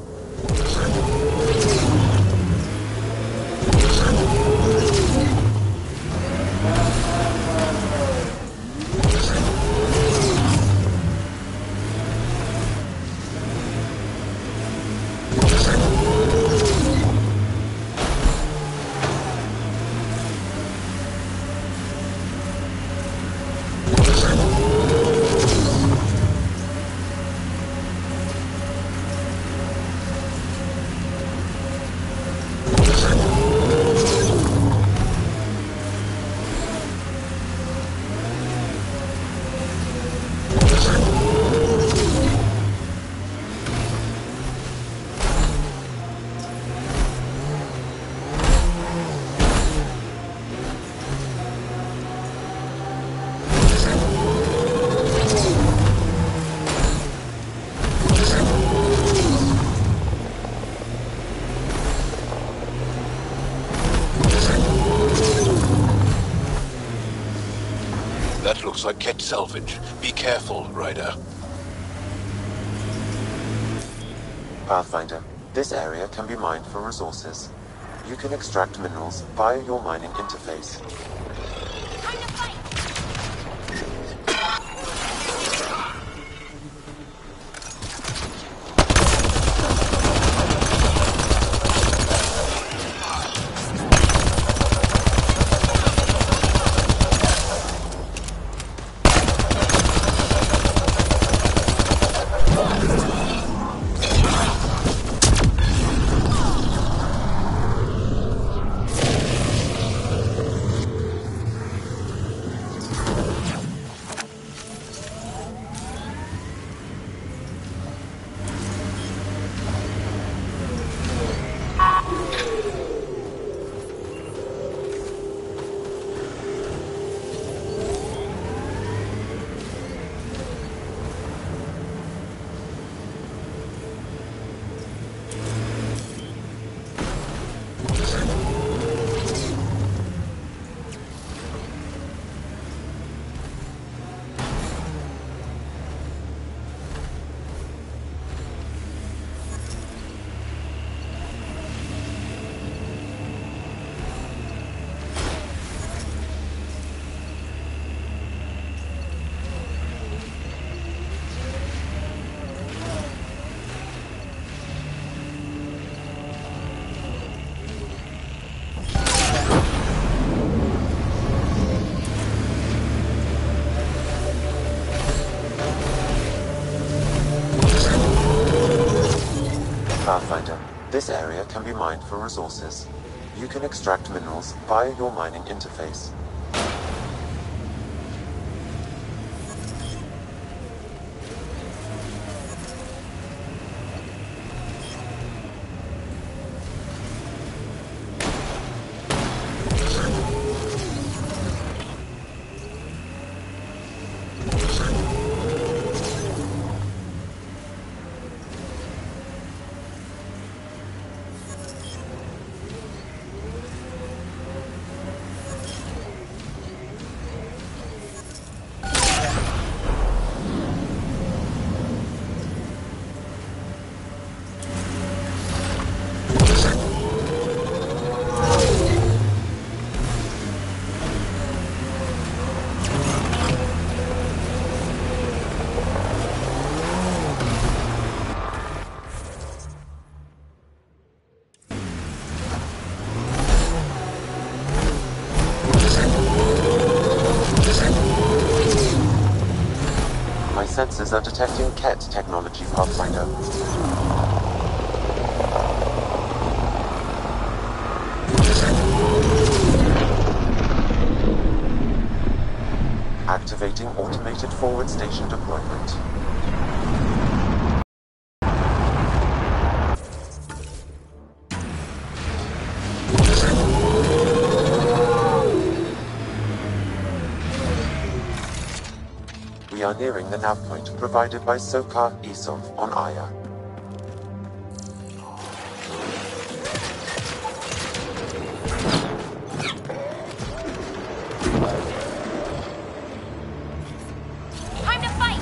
That looks like Ket salvage. Be careful, Ryder. Pathfinder, this area can be mined for resources. You can extract minerals via your mining interface. Pathfinder, this area can be mined for resources. You can extract minerals via your mining interface. sensors are detecting Ket technology, Pathfinder. Activating automated forward station deployment. We are nearing the nav point provided by Sokar Isov on Aya. Time to fight!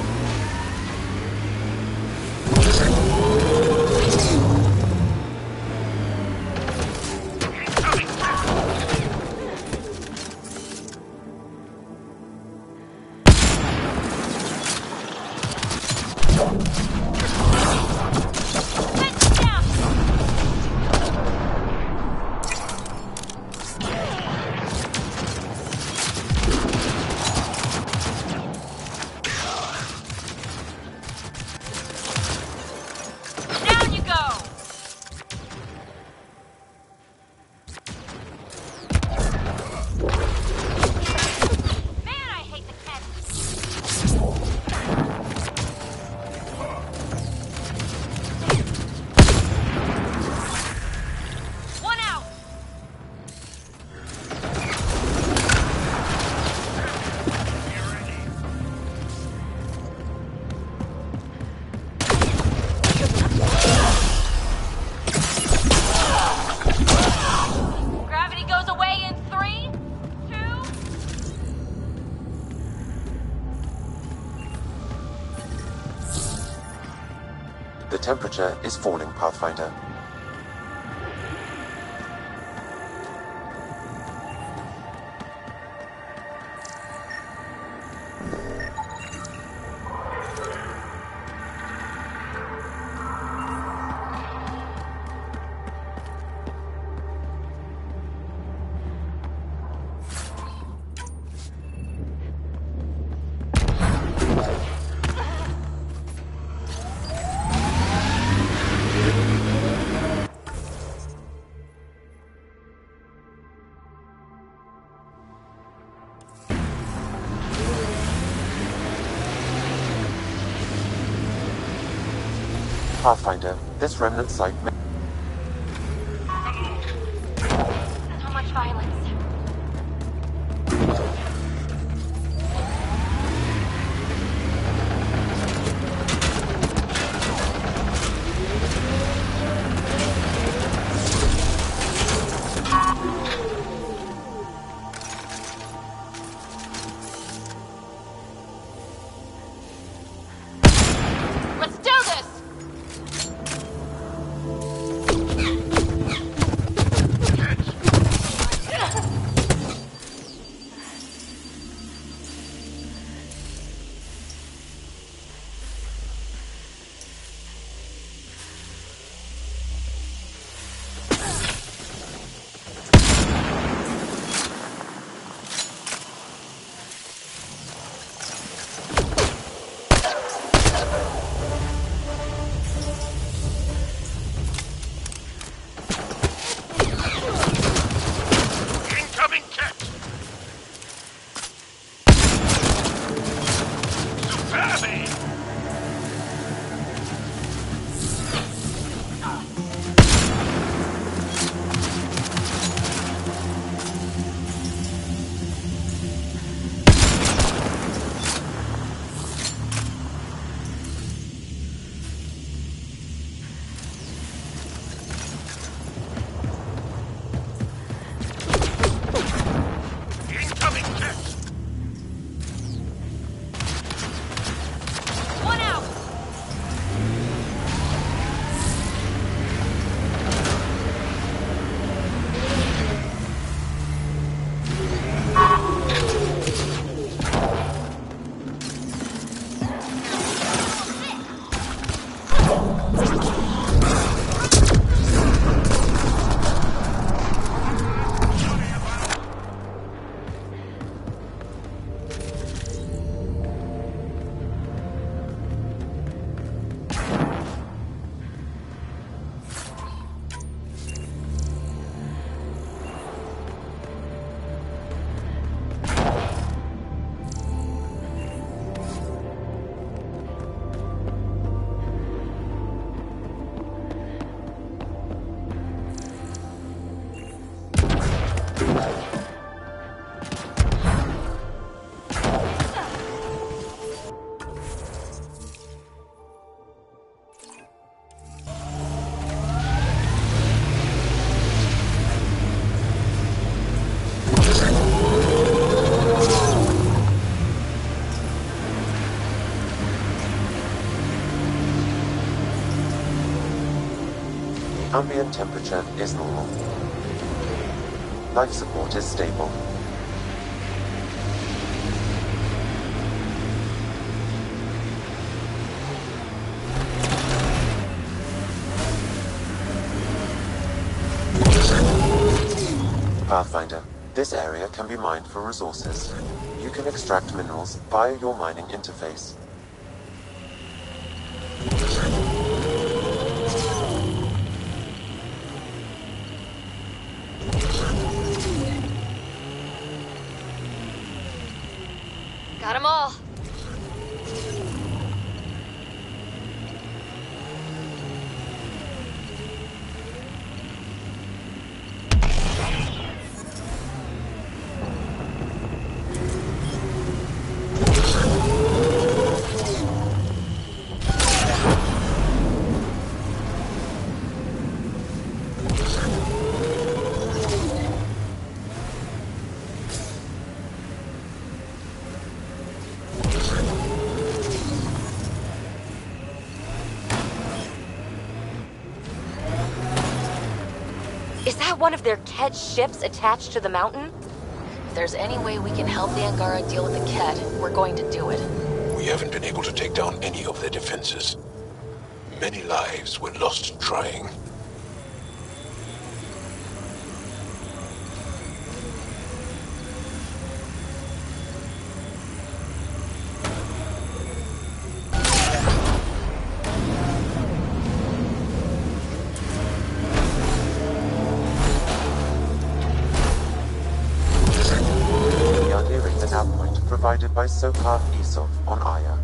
Down you go! Man, I hate the cat. One out! Gravity goes away in 3, 2... The temperature is falling, Pathfinder. Pathfinder, this remnant site may... So much violence. Let's do this! Ambient temperature is normal. Life support is stable. Pathfinder, this area can be mined for resources. You can extract minerals via your mining interface. Got them all. Is that one of their Ket ships attached to the mountain? If there's any way we can help the Angara deal with the Ket, we're going to do it. We haven't been able to take down any of their defenses. Many lives were lost trying. Provided by Sokar Isov on Aya.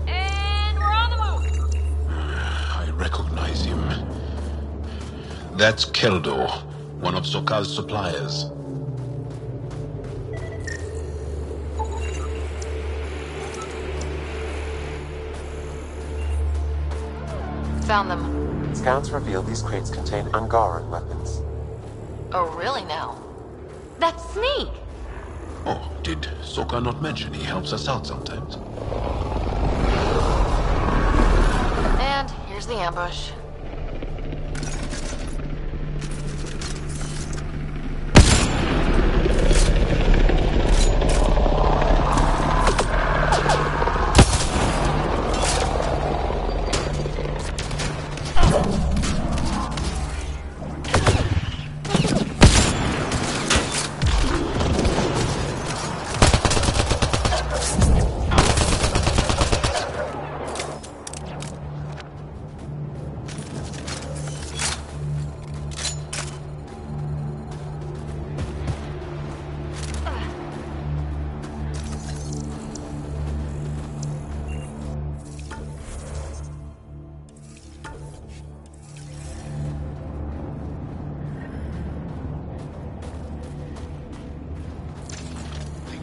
And we're on the move! I recognize him. That's Keldor, one of Sokar's suppliers. Found them. Scans reveal these crates contain Angaran weapons. Oh, really now? That's Sneak! Oh, did Sokar not mention he helps us out sometimes? And here's the ambush.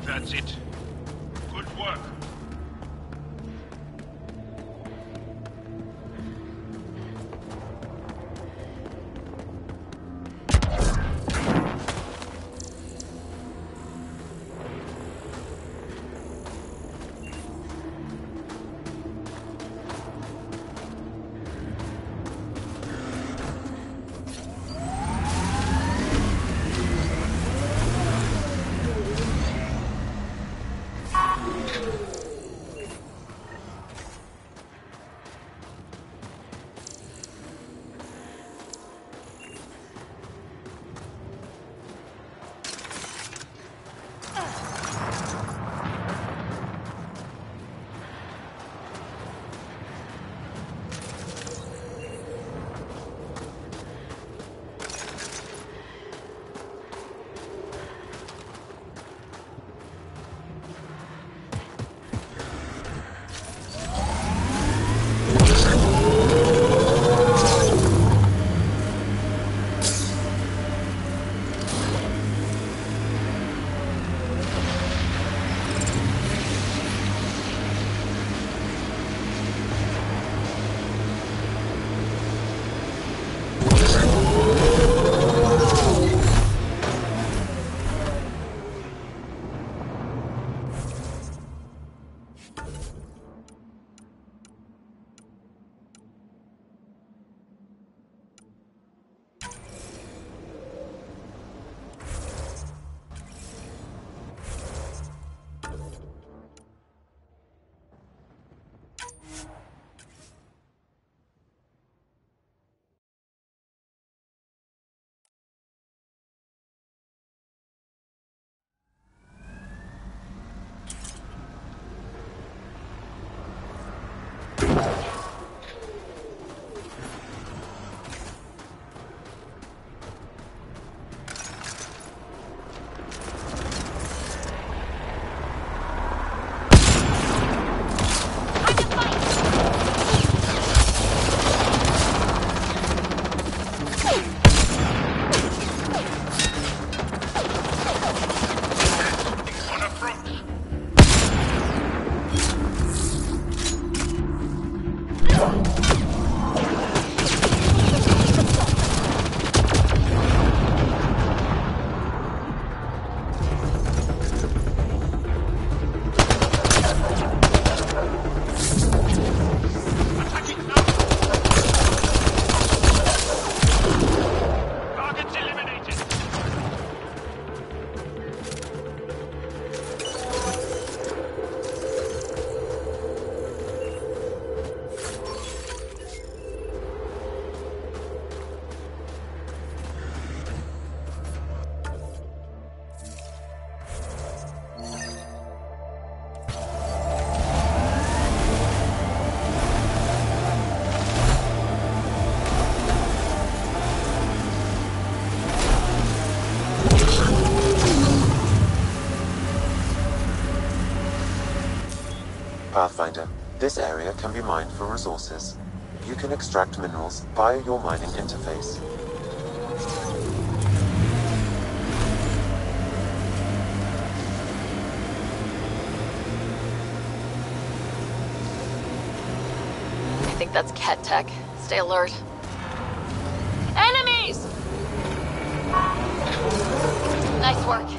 That's it. Good work. Pathfinder, this area can be mined for resources. You can extract minerals via your mining interface. I think that's Ket tech. Stay alert. Enemies! Nice work.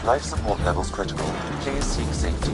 Life support levels critical. Please seek safety.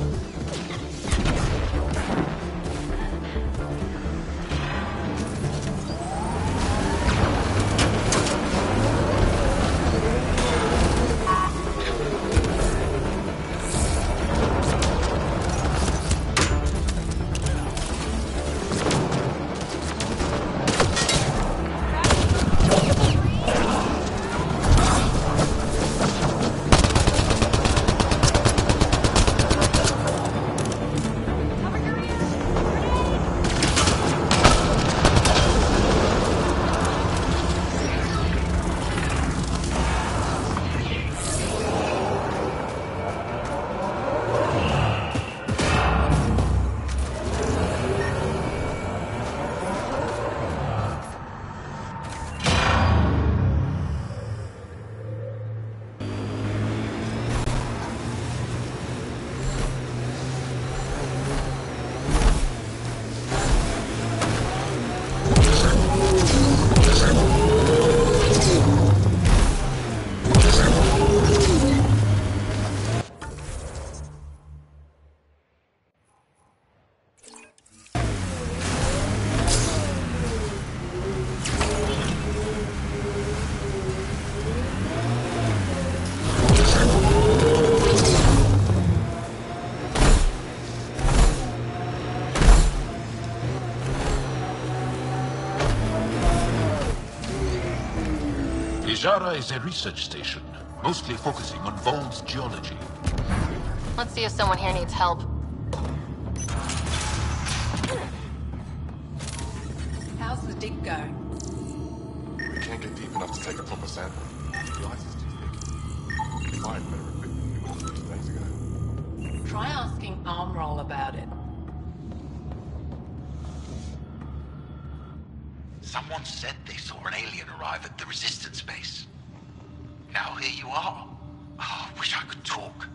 Hajara is a research station, mostly focusing on Vol's geology. Let's see if someone here needs help. How's the dig going? We can't get deep enough to take a proper sample. The ice is too thick. We might have better equipment than we were 3 days ago. Try asking Armroll about it. Someone said they saw an alien arrive at the Resistance base. Now here you are. Oh, I wish I could talk.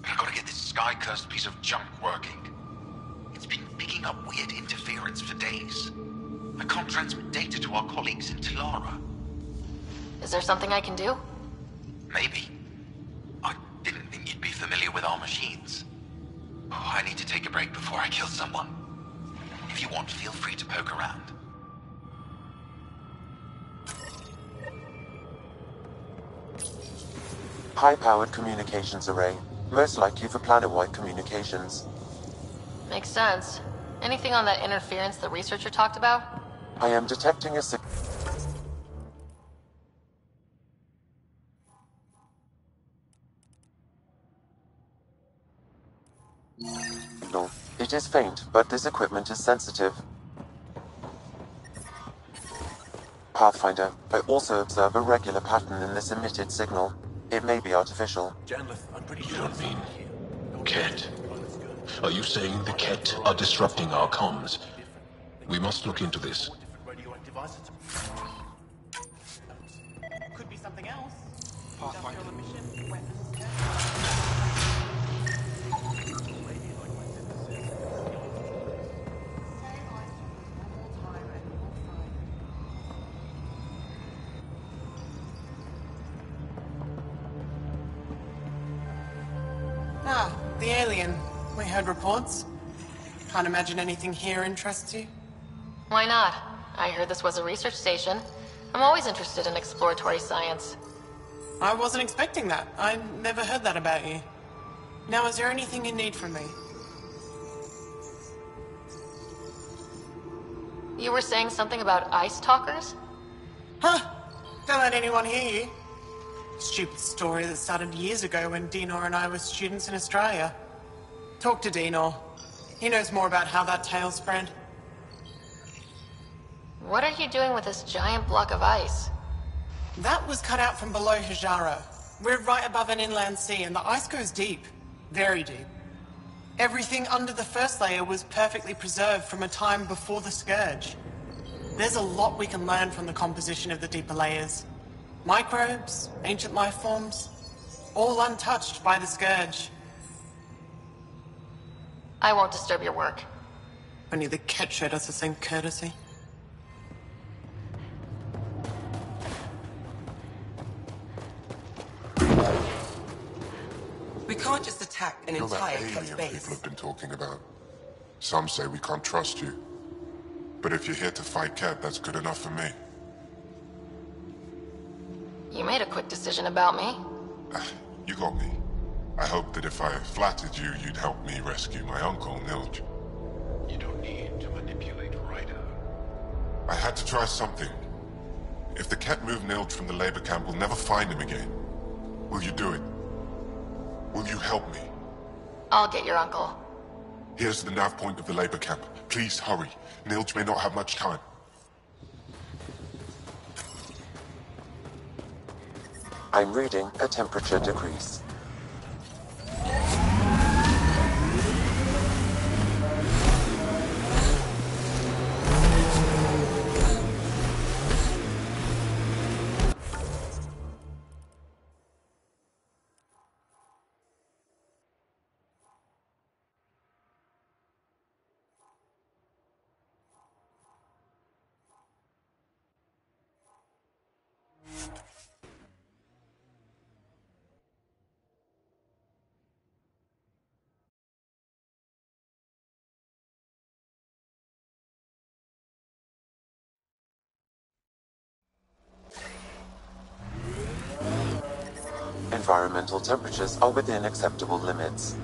But I gotta get this sky-cursed piece of junk working. It's been picking up weird interference for days. I can't transmit data to our colleagues in Tilara. Is there something I can do? Maybe. I didn't think you'd be familiar with our machines. Oh, I need to take a break before I kill someone. If you want, feel free to poke around. High-powered communications array, most likely for planet-wide communications. Makes sense. Anything on that interference the researcher talked about? I am detecting a signal. It is faint, but this equipment is sensitive. Pathfinder, I also observe a regular pattern in this emitted signal. It may be artificial. You don't mean Ket? Are you saying the Ket are disrupting our comms? We must look into this. Could be something else. Ah, the alien. We heard reports. Can't imagine anything here interests you. Why not? I heard this was a research station. I'm always interested in exploratory science. I wasn't expecting that. I never heard that about you. Now, is there anything you need from me? You were saying something about ice talkers? Huh? Don't let anyone hear you. Stupid story that started years ago when Dinor and I were students in Australia. Talk to Dinor. He knows more about how that tale spread. What are you doing with this giant block of ice? That was cut out from below Hajara. We're right above an inland sea and the ice goes deep. Very deep. Everything under the first layer was perfectly preserved from a time before the Scourge. There's a lot we can learn from the composition of the deeper layers. Microbes, ancient life forms, all untouched by the Scourge. I won't disturb your work. Only the Ket showed us the same courtesy. We can't just attack an You're entire that Ket alien base. people have been talking about. Some say we can't trust you. But if you're here to fight Ket, that's good enough for me. You made a quick decision about me. You got me. I hoped that if I flattered you, you'd help me rescue my uncle, Nilj. You don't need to manipulate Ryder. I had to try something. If the Ket move Nilj from the labor camp, we'll never find him again. Will you do it? Will you help me? I'll get your uncle. Here's the nav point of the labor camp. Please hurry. Nilj may not have much time. I'm reading a temperature decrease. Environmental temperatures are within acceptable limits.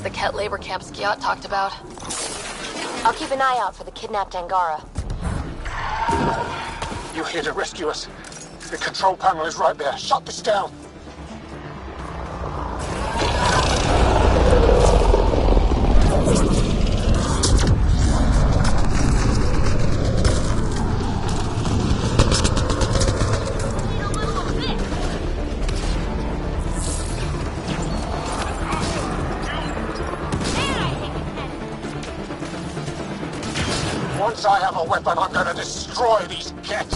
the Ket labor camp Skiot talked about. I'll keep an eye out for the kidnapped Angara. You're here to rescue us. The control panel is right there. Shut this down. Once I have a weapon, I'm gonna destroy these Ket.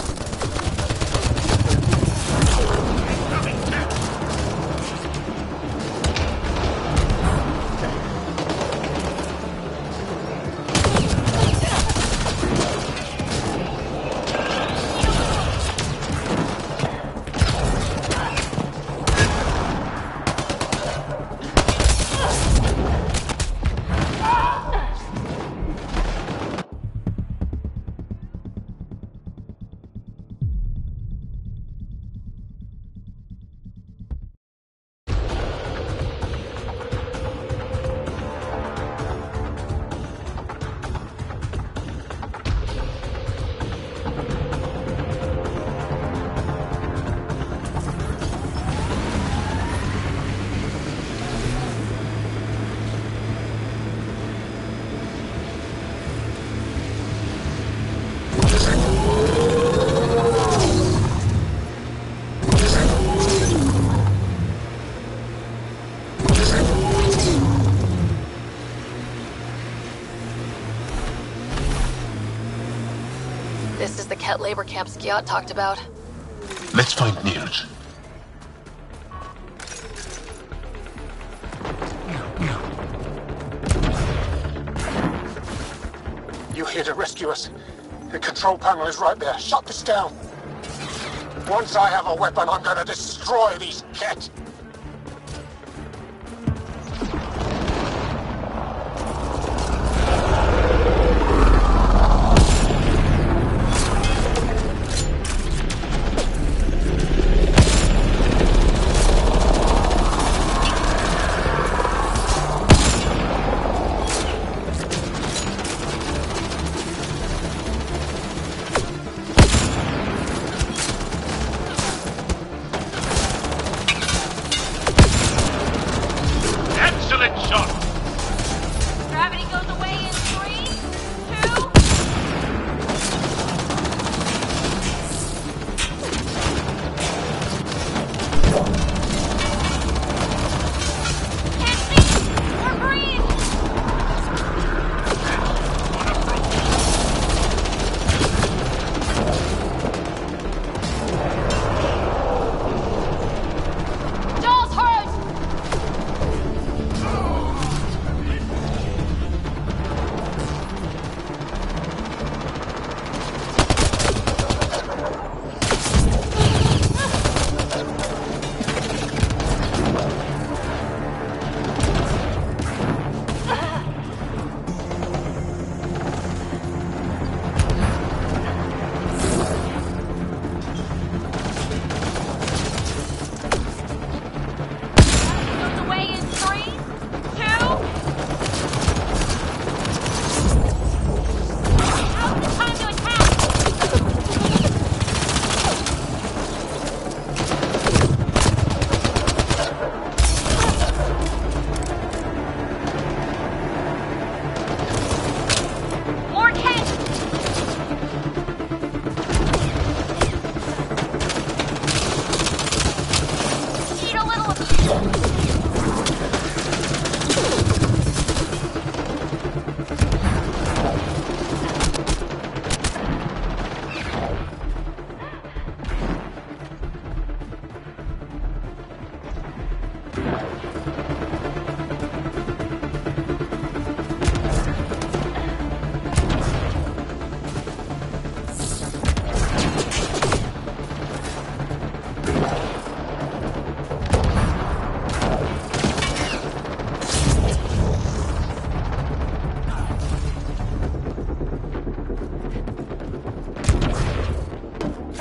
This is the Ket labor camp Skiot talked about. Let's find Nirj. You're here to rescue us. The control panel is right there. Shut this down. Once I have a weapon, I'm gonna destroy these Ket.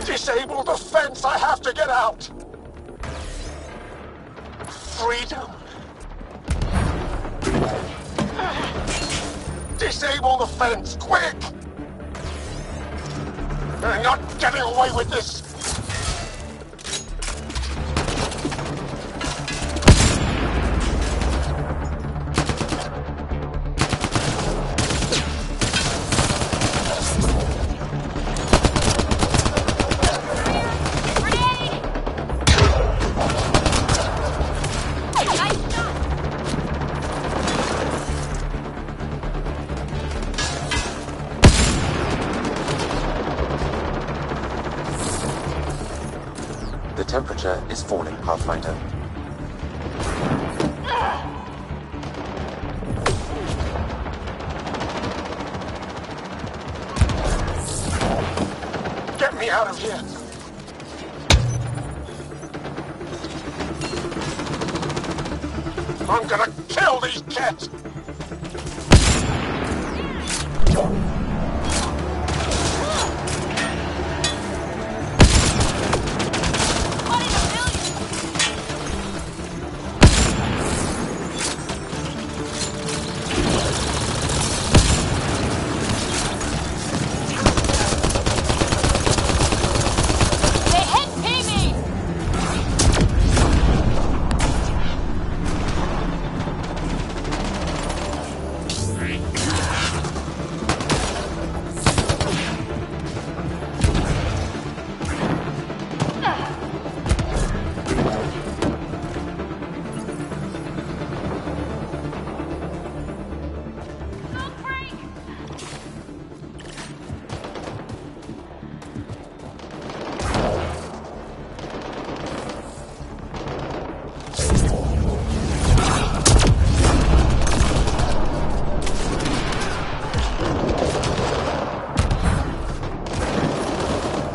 Disable the fence! I have to get out! Freedom! Disable the fence, quick! You're not getting away with this! The temperature is falling, Pathfinder. Get me out of here! I'm gonna kill these kids!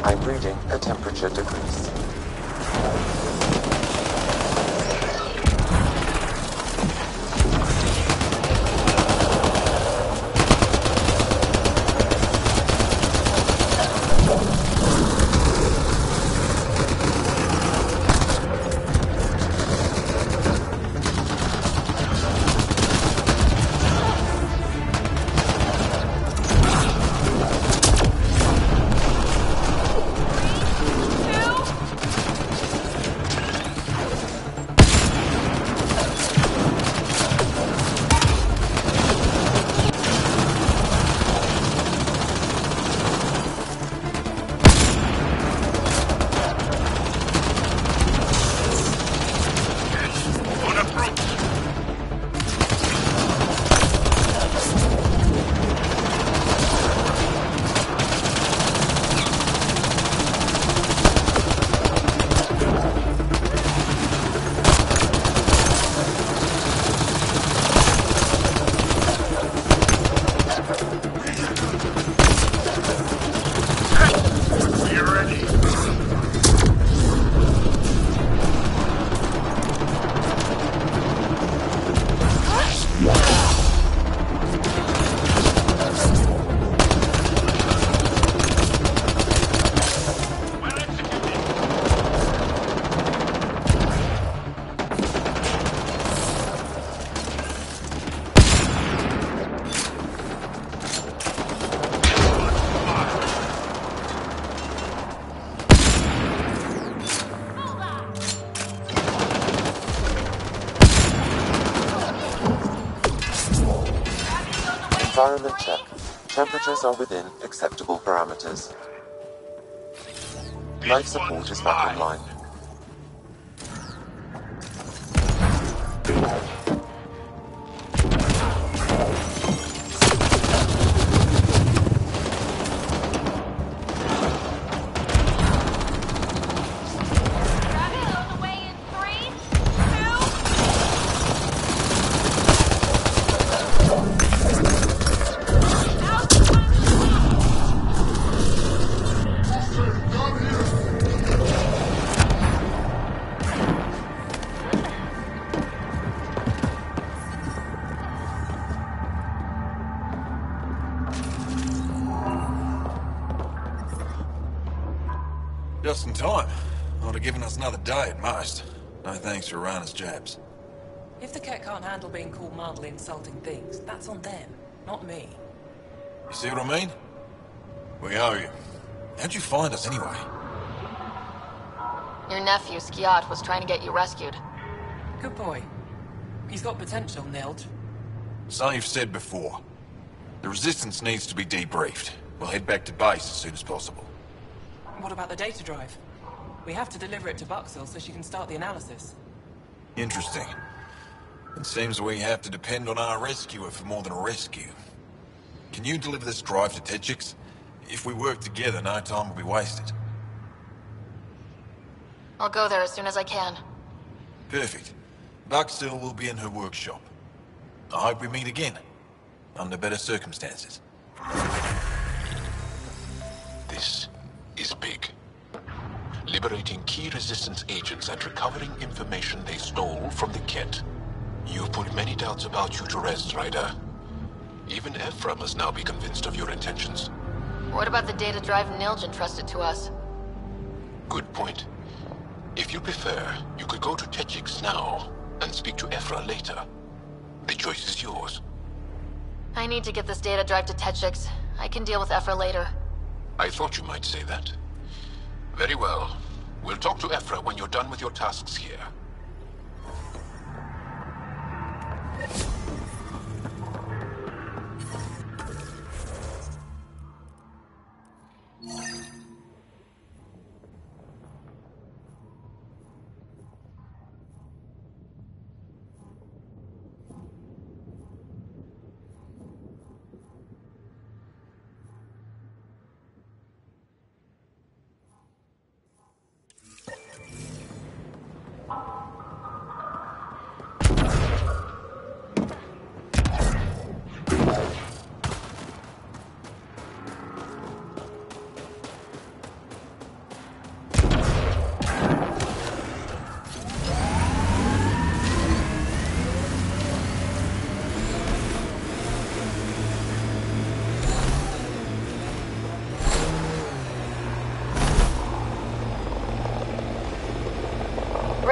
I'm reading a temperature decrease. Environment check. Temperatures are within acceptable parameters. Life support is back online. Just in time. Would have given us another day at most. No thanks for Rana's jabs. If the Ket can't handle being called mildly insulting things, that's on them, not me. You see what I mean? We owe you. How'd you find us anyway? Your nephew, Skiat, was trying to get you rescued. Good boy. He's got potential, Nilge. So you've said before. The Resistance needs to be debriefed. We'll head back to base as soon as possible. What about the data drive? We have to deliver it to Buxel so she can start the analysis. Interesting. It seems we have to depend on our rescuer for more than a rescue. Can you deliver this drive to Tetchix? If we work together, no time will be wasted. I'll go there as soon as I can. Perfect. Buxel will be in her workshop. I hope we meet again, under better circumstances. This is big. Liberating key Resistance agents and recovering information they stole from the Ket. You've put many doubts about you to rest, Ryder. Even Ephra must now be convinced of your intentions. What about the data drive Nilge entrusted to us? Good point. If you prefer, you could go to Tetchix now and speak to Ephra later. The choice is yours. I need to get this data drive to Tetchix. I can deal with Ephra later. I thought you might say that. Very well. We'll talk to Ephra when you're done with your tasks here.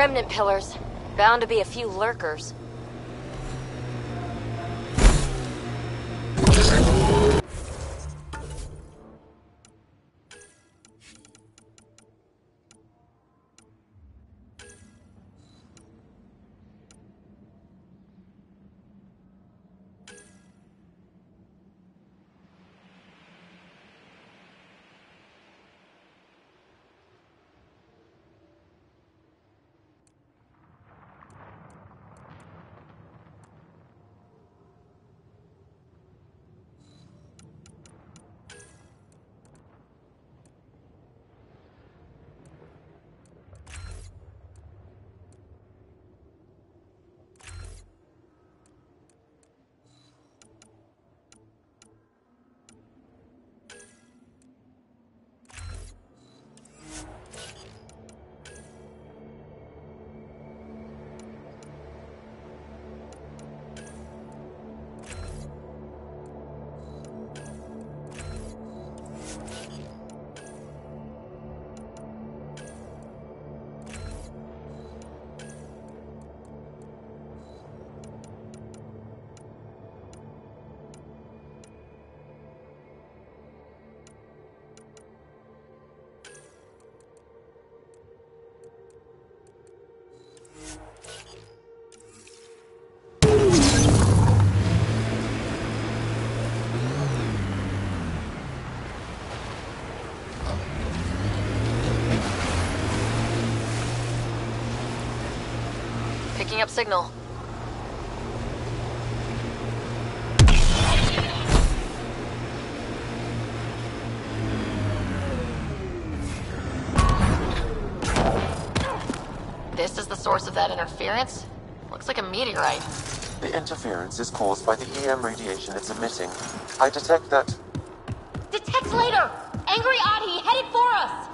Remnant pillars. Bound to be a few lurkers. Picking up signal. This is the source of that interference? Looks like a meteorite. The interference is caused by the EM radiation it's emitting. I detect that... Detect later! Angry Adi headed for us!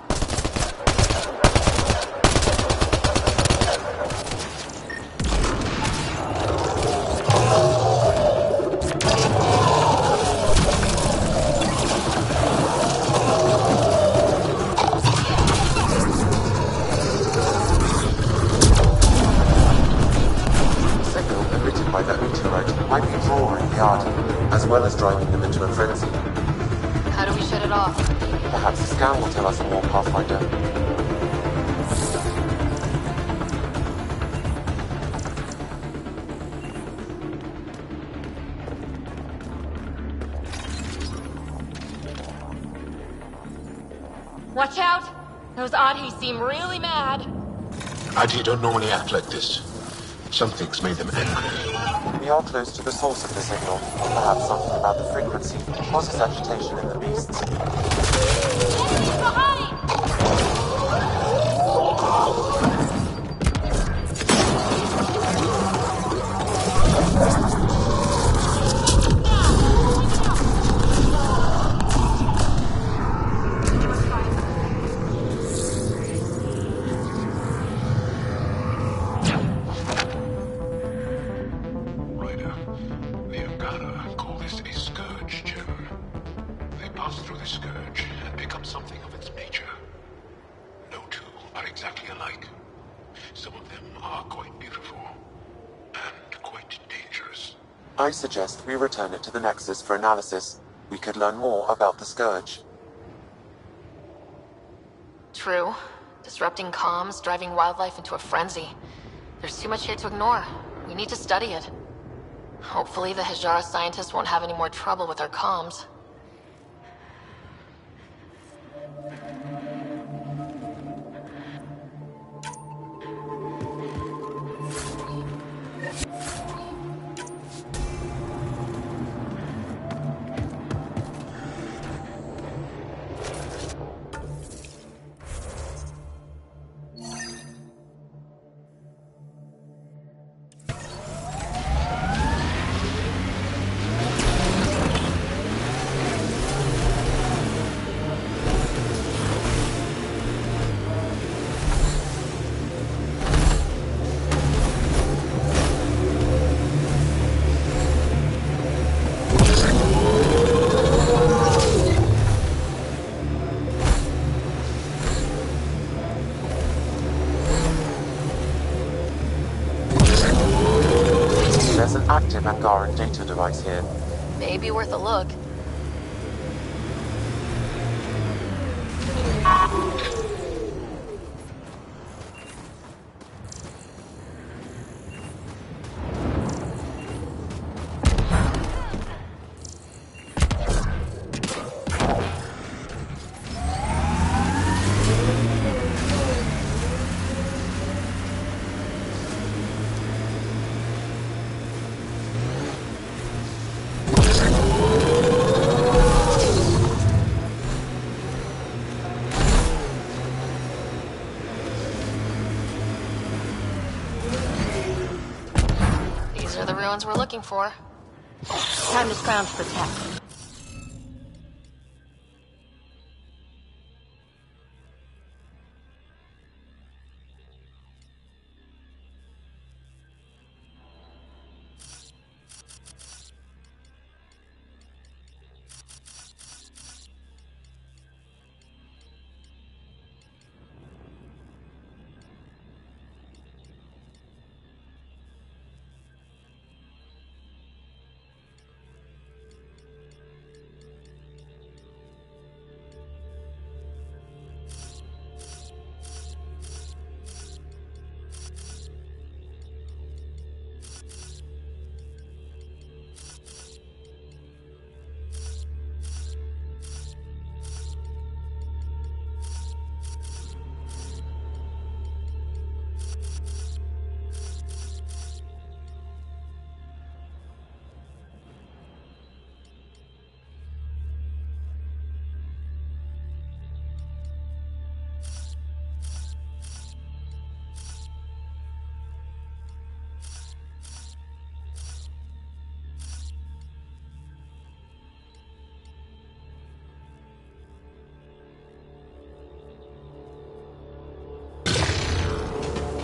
yard, as well as driving them into a frenzy. How do we shut it off? Perhaps the scan will tell us more, Pathfinder. Watch out! Those Audhees seem really mad. Adi don't normally act like this. Something's made them angry. We are close to the source of the signal. Perhaps something about the frequency causes agitation in the beasts. Enemies behind! The Angara call this a scourge gem. They pass through the scourge and become something of its nature. No two are exactly alike. Some of them are quite beautiful and quite dangerous. I suggest we return it to the Nexus for analysis. We could learn more about the Scourge. True. Disrupting comms, driving wildlife into a frenzy. There's too much here to ignore. We need to study it. Hopefully the Hijara scientists won't have any more trouble with our comms. There's an active Angaran data device here. Maybe worth a look. These are the ruins we're looking for. Time to scrounge for tech.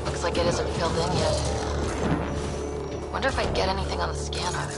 Looks like it isn't filled in yet. Wonder if I'd get anything on the scanner.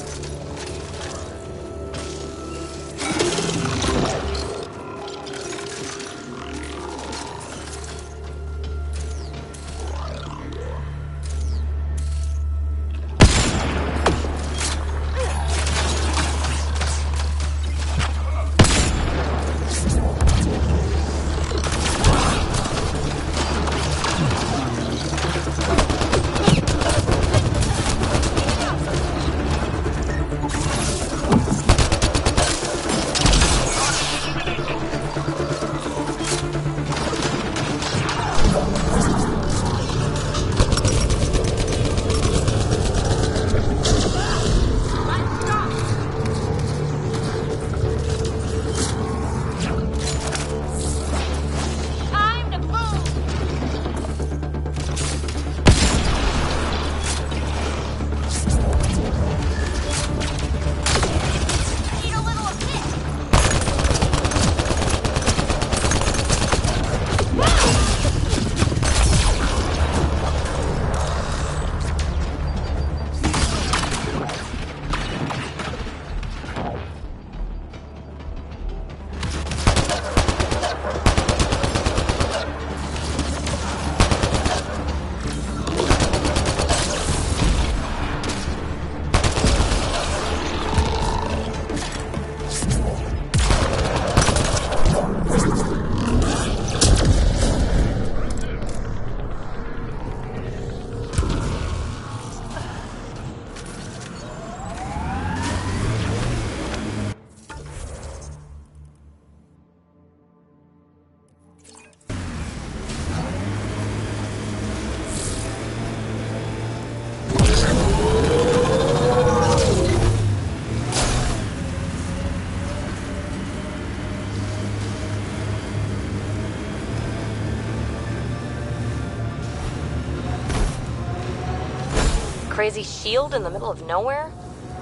crazy shield in the middle of nowhere?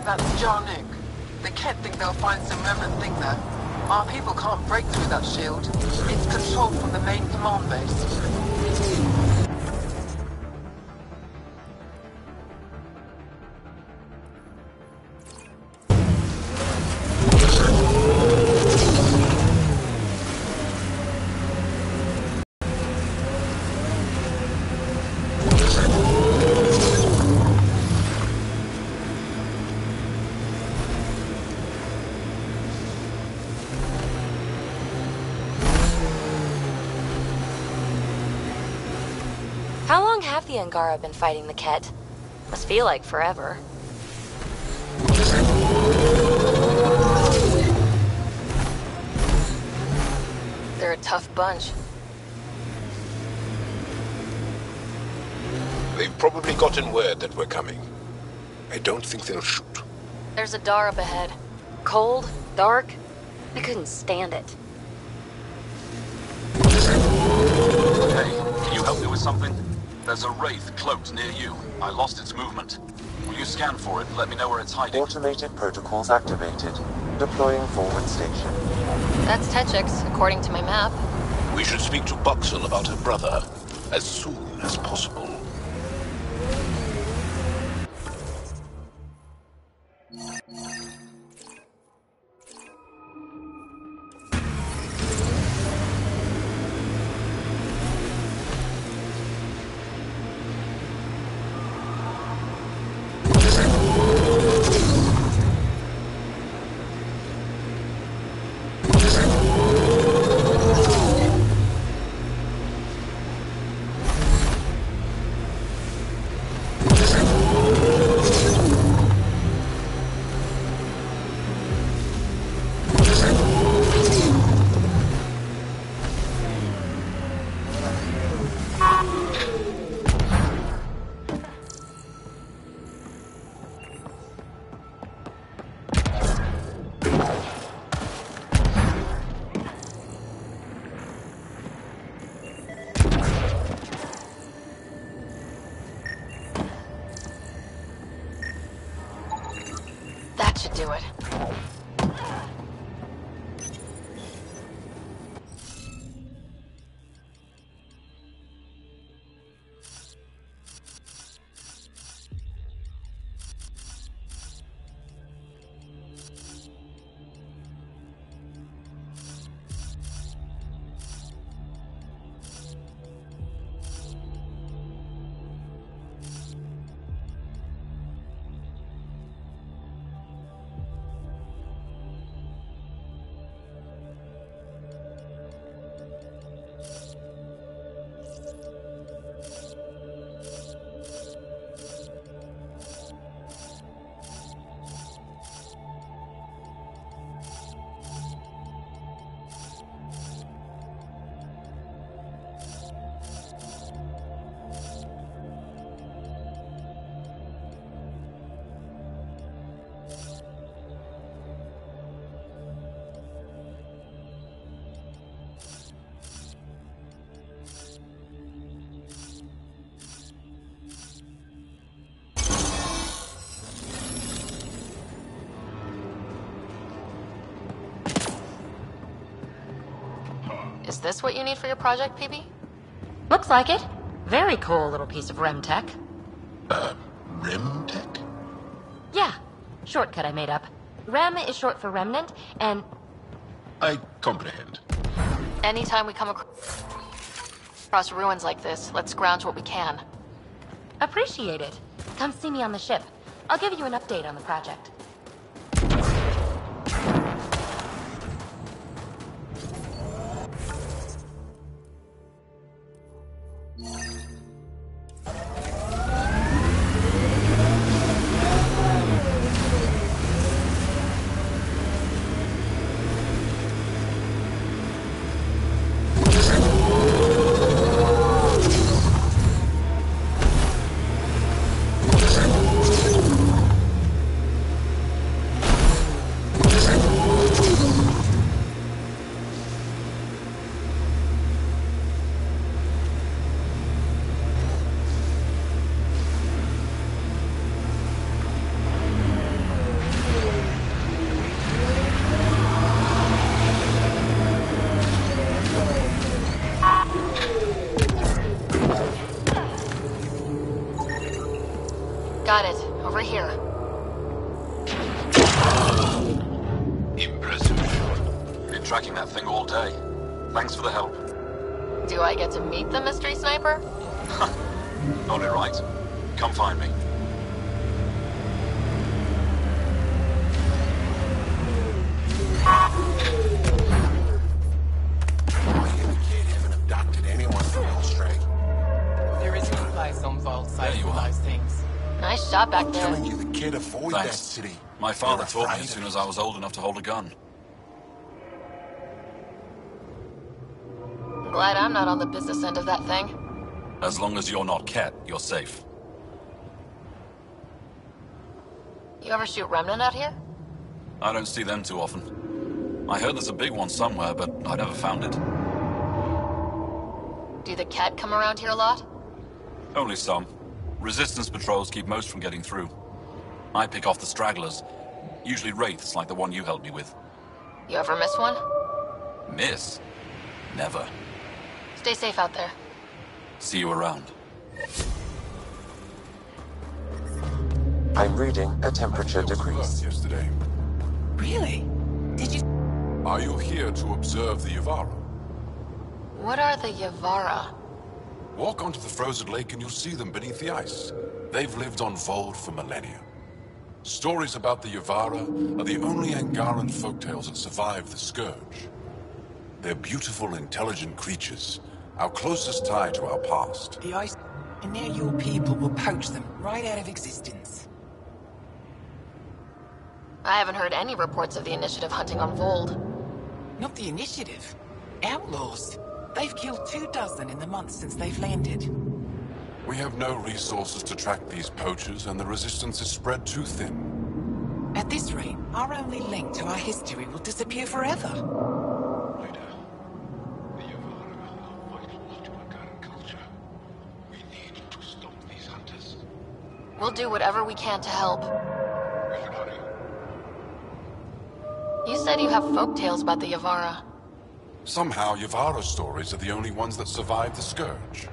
That's Jarnik. The Kett think they'll find some remnant thing there. Our people can't break through that shield. It's controlled from the main command base. How long have the Angara been fighting the Kett? Must feel like forever. They're a tough bunch. They've probably gotten word that we're coming. I don't think they'll shoot. There's a Dar up ahead. Cold, dark. I couldn't stand it. Hey, can you help me with something? There's a wraith cloaked near you. I lost its movement. Will you scan for it and let me know where it's hiding? Automated protocols activated. Deploying forward station. That's Techix, according to my map. We should speak to Buxel about her brother as soon as possible. That should do it. Is this what you need for your project, PB? Looks like it. Very cool little piece of REM tech. REM tech? Yeah, shortcut I made up. REM is short for remnant, and... I comprehend. Anytime we come across ruins like this, let's scrounge what we can. Appreciate it. Come see me on the ship. I'll give you an update on the project. Got it. Over here. Impressive. Been tracking that thing all day. Thanks for the help. Do I get to meet the mystery sniper? Only right. Come find me. Abducted anyone from Elstrake. There is no place on Vault There safe you for are. those things. Nice shot back there. Telling you, the kid avoid that Thanks. city. My father You're taught me afraid as soon of as I was old enough to hold a gun. Glad I'm not on the business end of that thing. As long as you're not Ket, you're safe. You ever shoot Remnant out here? I don't see them too often. I heard there's a big one somewhere, but I never found it. Do the Cat come around here a lot? Only some. Resistance patrols keep most from getting through. I pick off the stragglers. Usually wraiths like the one you helped me with. You ever miss one? Miss? Never. Stay safe out there. See you around. I'm reading a temperature decrease. Yesterday. Really? Did you... Are you here to observe the Yavara? What are the Yavara? Walk onto the frozen lake and you'll see them beneath the ice. They've lived on Vold for millennia. Stories about the Yavara are the only Angaran folktales that survive the Scourge. They're beautiful, intelligent creatures, our closest tie to our past. The ice... And now your people will poach them right out of existence. I haven't heard any reports of the Initiative hunting on Vold. Not the Initiative. Outlaws. They've killed 24 in the months since they've landed. We have no resources to track these poachers, and the resistance is spread too thin. At this rate, our only link to our history will disappear forever. Leader, the Yavara are vital to Angaran culture. We need to stop these hunters. We'll do whatever we can to help. We should hurry. You said you have folk tales about the Yavara. Somehow, Yavara stories are the only ones that survive the Scourge.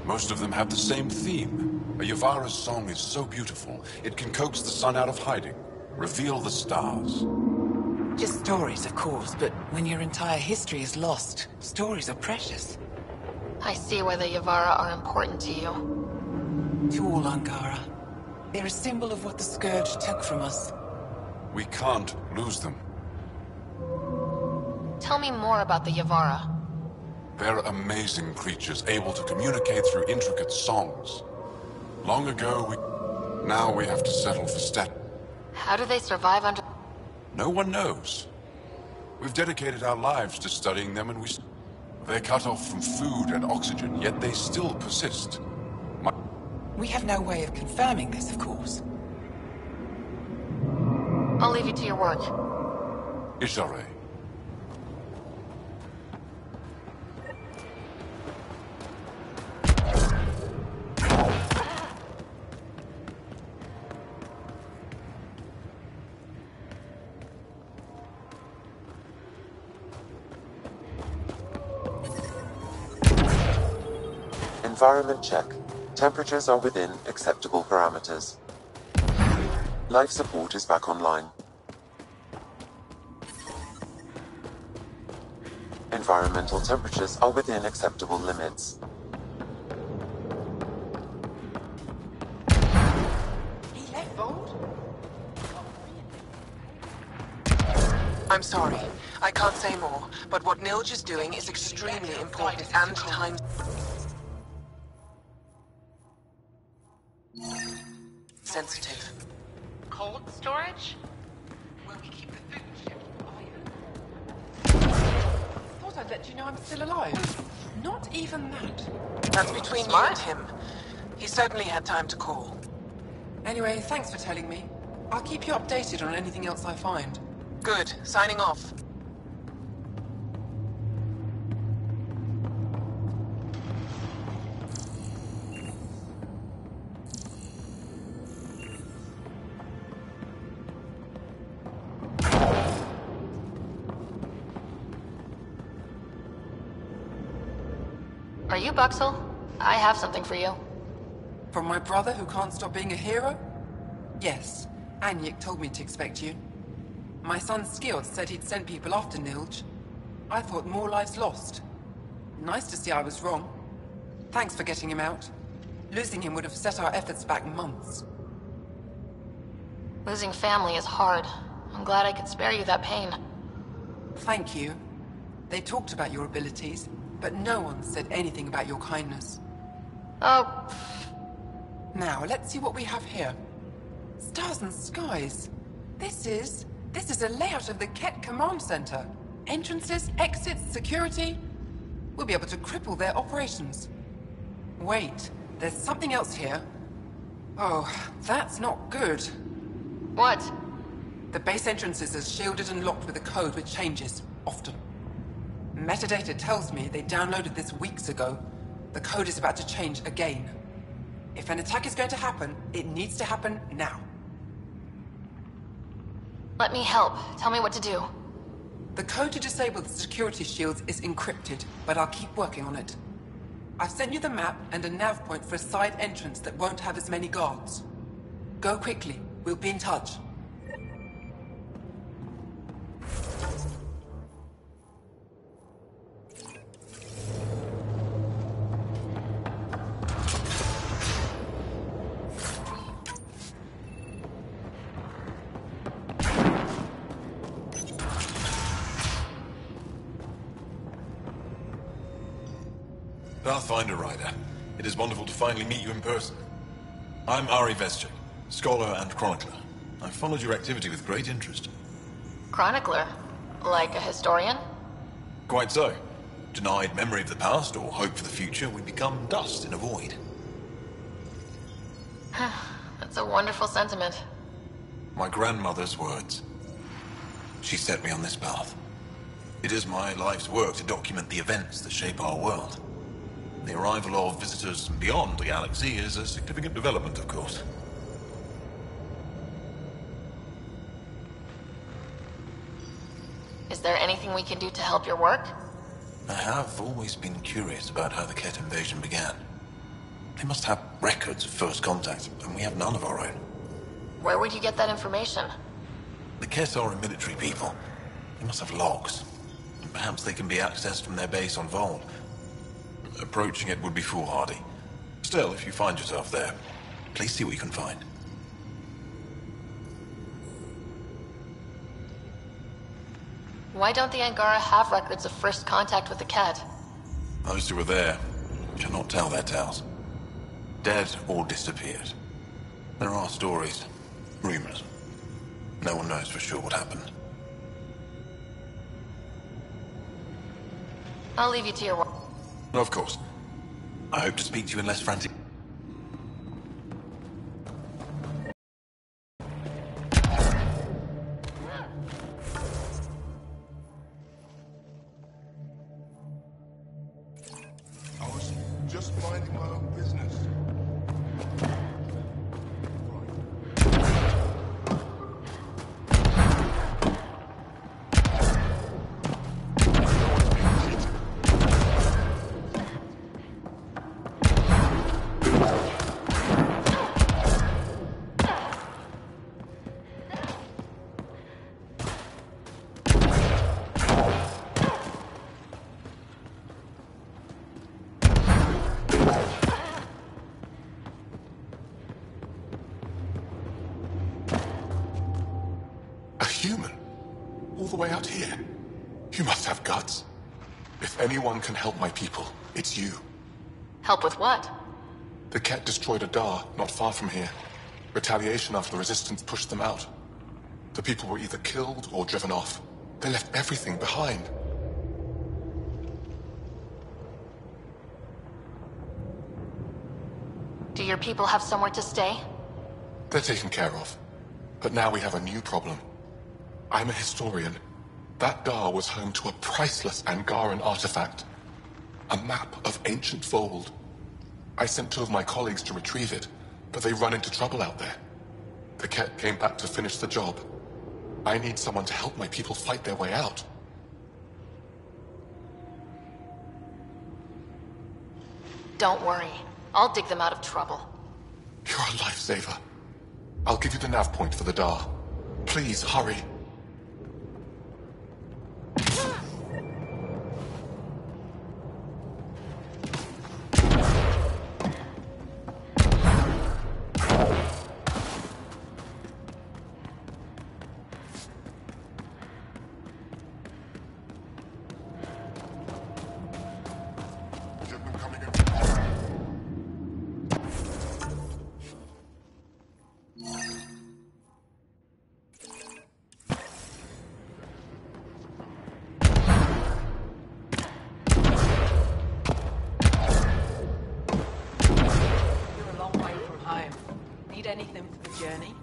Most of them have the same theme. A Yavara's song is so beautiful, it can coax the sun out of hiding, reveal the stars. Just stories, of course, but when your entire history is lost, stories are precious. I see why the Yavara are important to you. To all Angara. They're a symbol of what the Scourge took from us. We can't lose them. Tell me more about the Yavara. They're amazing creatures, able to communicate through intricate songs. Long ago, now we have to settle for How do they survive under... No one knows. We've dedicated our lives to studying them, and they're cut off from food and oxygen, yet they still persist. We have no way of confirming this, of course. I'll leave you to your work. Ishare. Environment check. Temperatures are within acceptable parameters. Life support is back online. Environmental temperatures are within acceptable limits. I'm sorry. I can't say more, but what Nilge is doing is extremely important and time... sensitive. Cold storage? Where we keep the food shipped Thought I'd let you know I'm still alive. Not even that. That's between you and him. He certainly had time to call. Anyway, thanks for telling me. I'll keep you updated on anything else I find. Good. Signing off. Are you Buxel? I have something for you. From my brother who can't stop being a hero? Yes, Anyik told me to expect you. My son Skjord said he'd send people after Nilj. I thought more lives lost. Nice to see I was wrong. Thanks for getting him out. Losing him would have set our efforts back months. Losing family is hard. I'm glad I could spare you that pain. Thank you. They talked about your abilities, but no one said anything about your kindness. Oh. Now, let's see what we have here. Stars and skies. This is a layout of the Ket Command Center. Entrances, exits, security. We'll be able to cripple their operations. Wait, there's something else here. Oh, that's not good. What? The base entrances are shielded and locked with a code which changes, often. Metadata tells me they downloaded this weeks ago. The code is about to change again. If an attack is going to happen, it needs to happen now. Let me help. Tell me what to do. The code to disable the security shields is encrypted, but I'll keep working on it. I've sent you the map and a nav point for a side entrance that won't have as many guards. Go quickly. We'll be in touch. Pathfinder Rider, it is wonderful to finally meet you in person. I'm Ari Vestchik, scholar and chronicler. I've followed your activity with great interest. Chronicler? Like a historian? Quite so. Denied memory of the past or hope for the future, we become dust in a void. That's a wonderful sentiment. My grandmother's words. She set me on this path. It is my life's work to document the events that shape our world. The arrival of visitors from beyond the galaxy is a significant development, of course. Is there anything we can do to help your work? I have always been curious about how the Ket invasion began. They must have records of first contact, and we have none of our own. Where would you get that information? The Ket are a military people. They must have logs. And perhaps they can be accessed from their base on Vold. Approaching it would be foolhardy. Still, if you find yourself there, please see what you can find. Why don't the Angara have records of first contact with the Ket? Those who were there cannot tell their tales. Dead or disappeared. There are stories, rumors. No one knows for sure what happened. I'll leave you to your work. Of course. I hope to speak to you in less frantic... I was just minding my own business. All the way out here. You must have guts. If anyone can help my people, it's you. Help with what? The Ket destroyed a Dar not far from here. Retaliation after the Resistance pushed them out. The people were either killed or driven off. They left everything behind. Do your people have somewhere to stay? They're taken care of. But now we have a new problem. I'm a historian. That Dar was home to a priceless Angaran artifact. A map of ancient Vold. I sent 2 of my colleagues to retrieve it, but they run into trouble out there. The Ket came back to finish the job. I need someone to help my people fight their way out. Don't worry. I'll dig them out of trouble. You're a lifesaver. I'll give you the nav point for the DAR. Please, hurry. Need anything for the journey?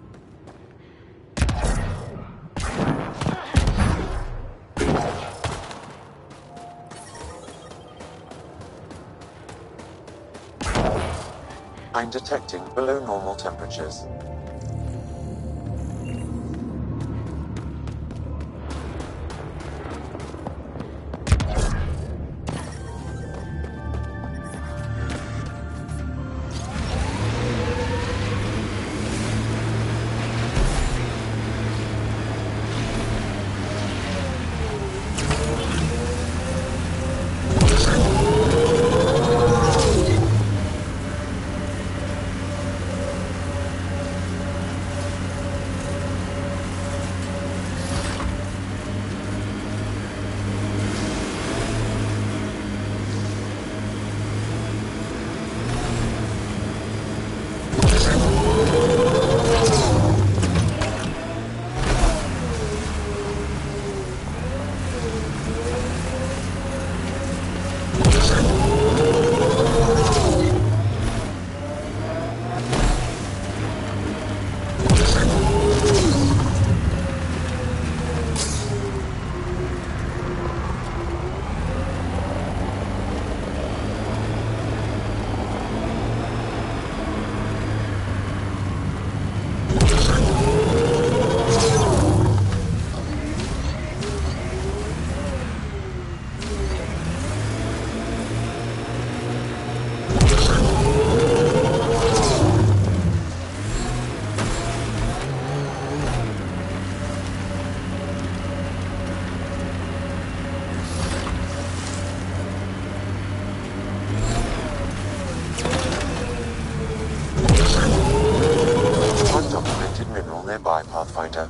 I'm detecting below normal temperatures. Undocumented mineral nearby, Pathfinder.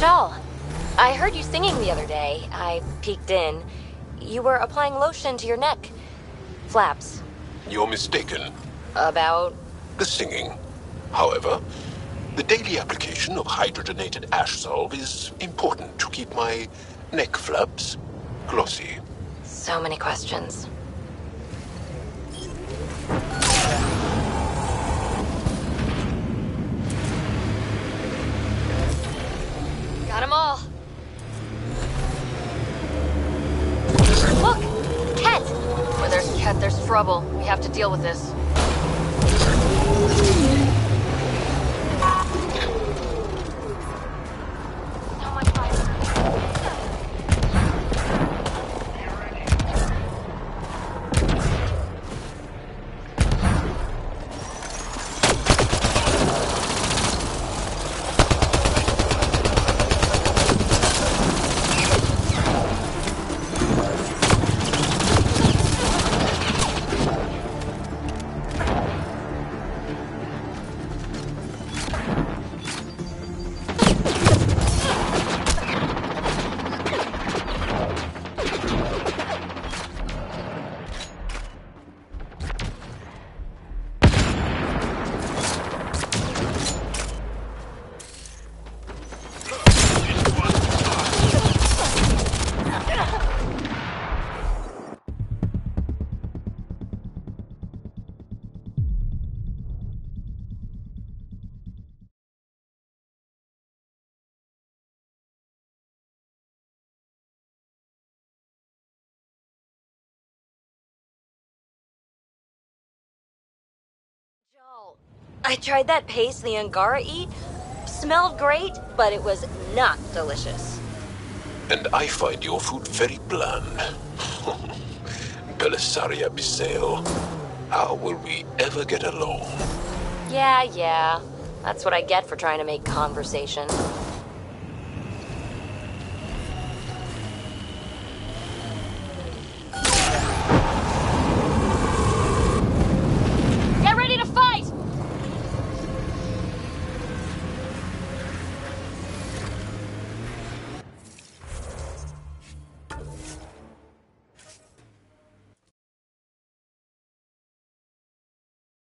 Joel, I heard you singing the other day. I peeked in. You were applying lotion to your neck. Flaps. You're mistaken. About? The singing. However, the daily application of hydrogenated ash salve is important to keep my neck flaps glossy. So many questions. Got 'em all. Look! Ket! Where there's trouble. We have to deal with this. I tried that paste the Angara eat. Smelled great, but it was not delicious. And I find your food very bland. Belisaria Biseo. How will we ever get along? Yeah. That's what I get for trying to make conversation.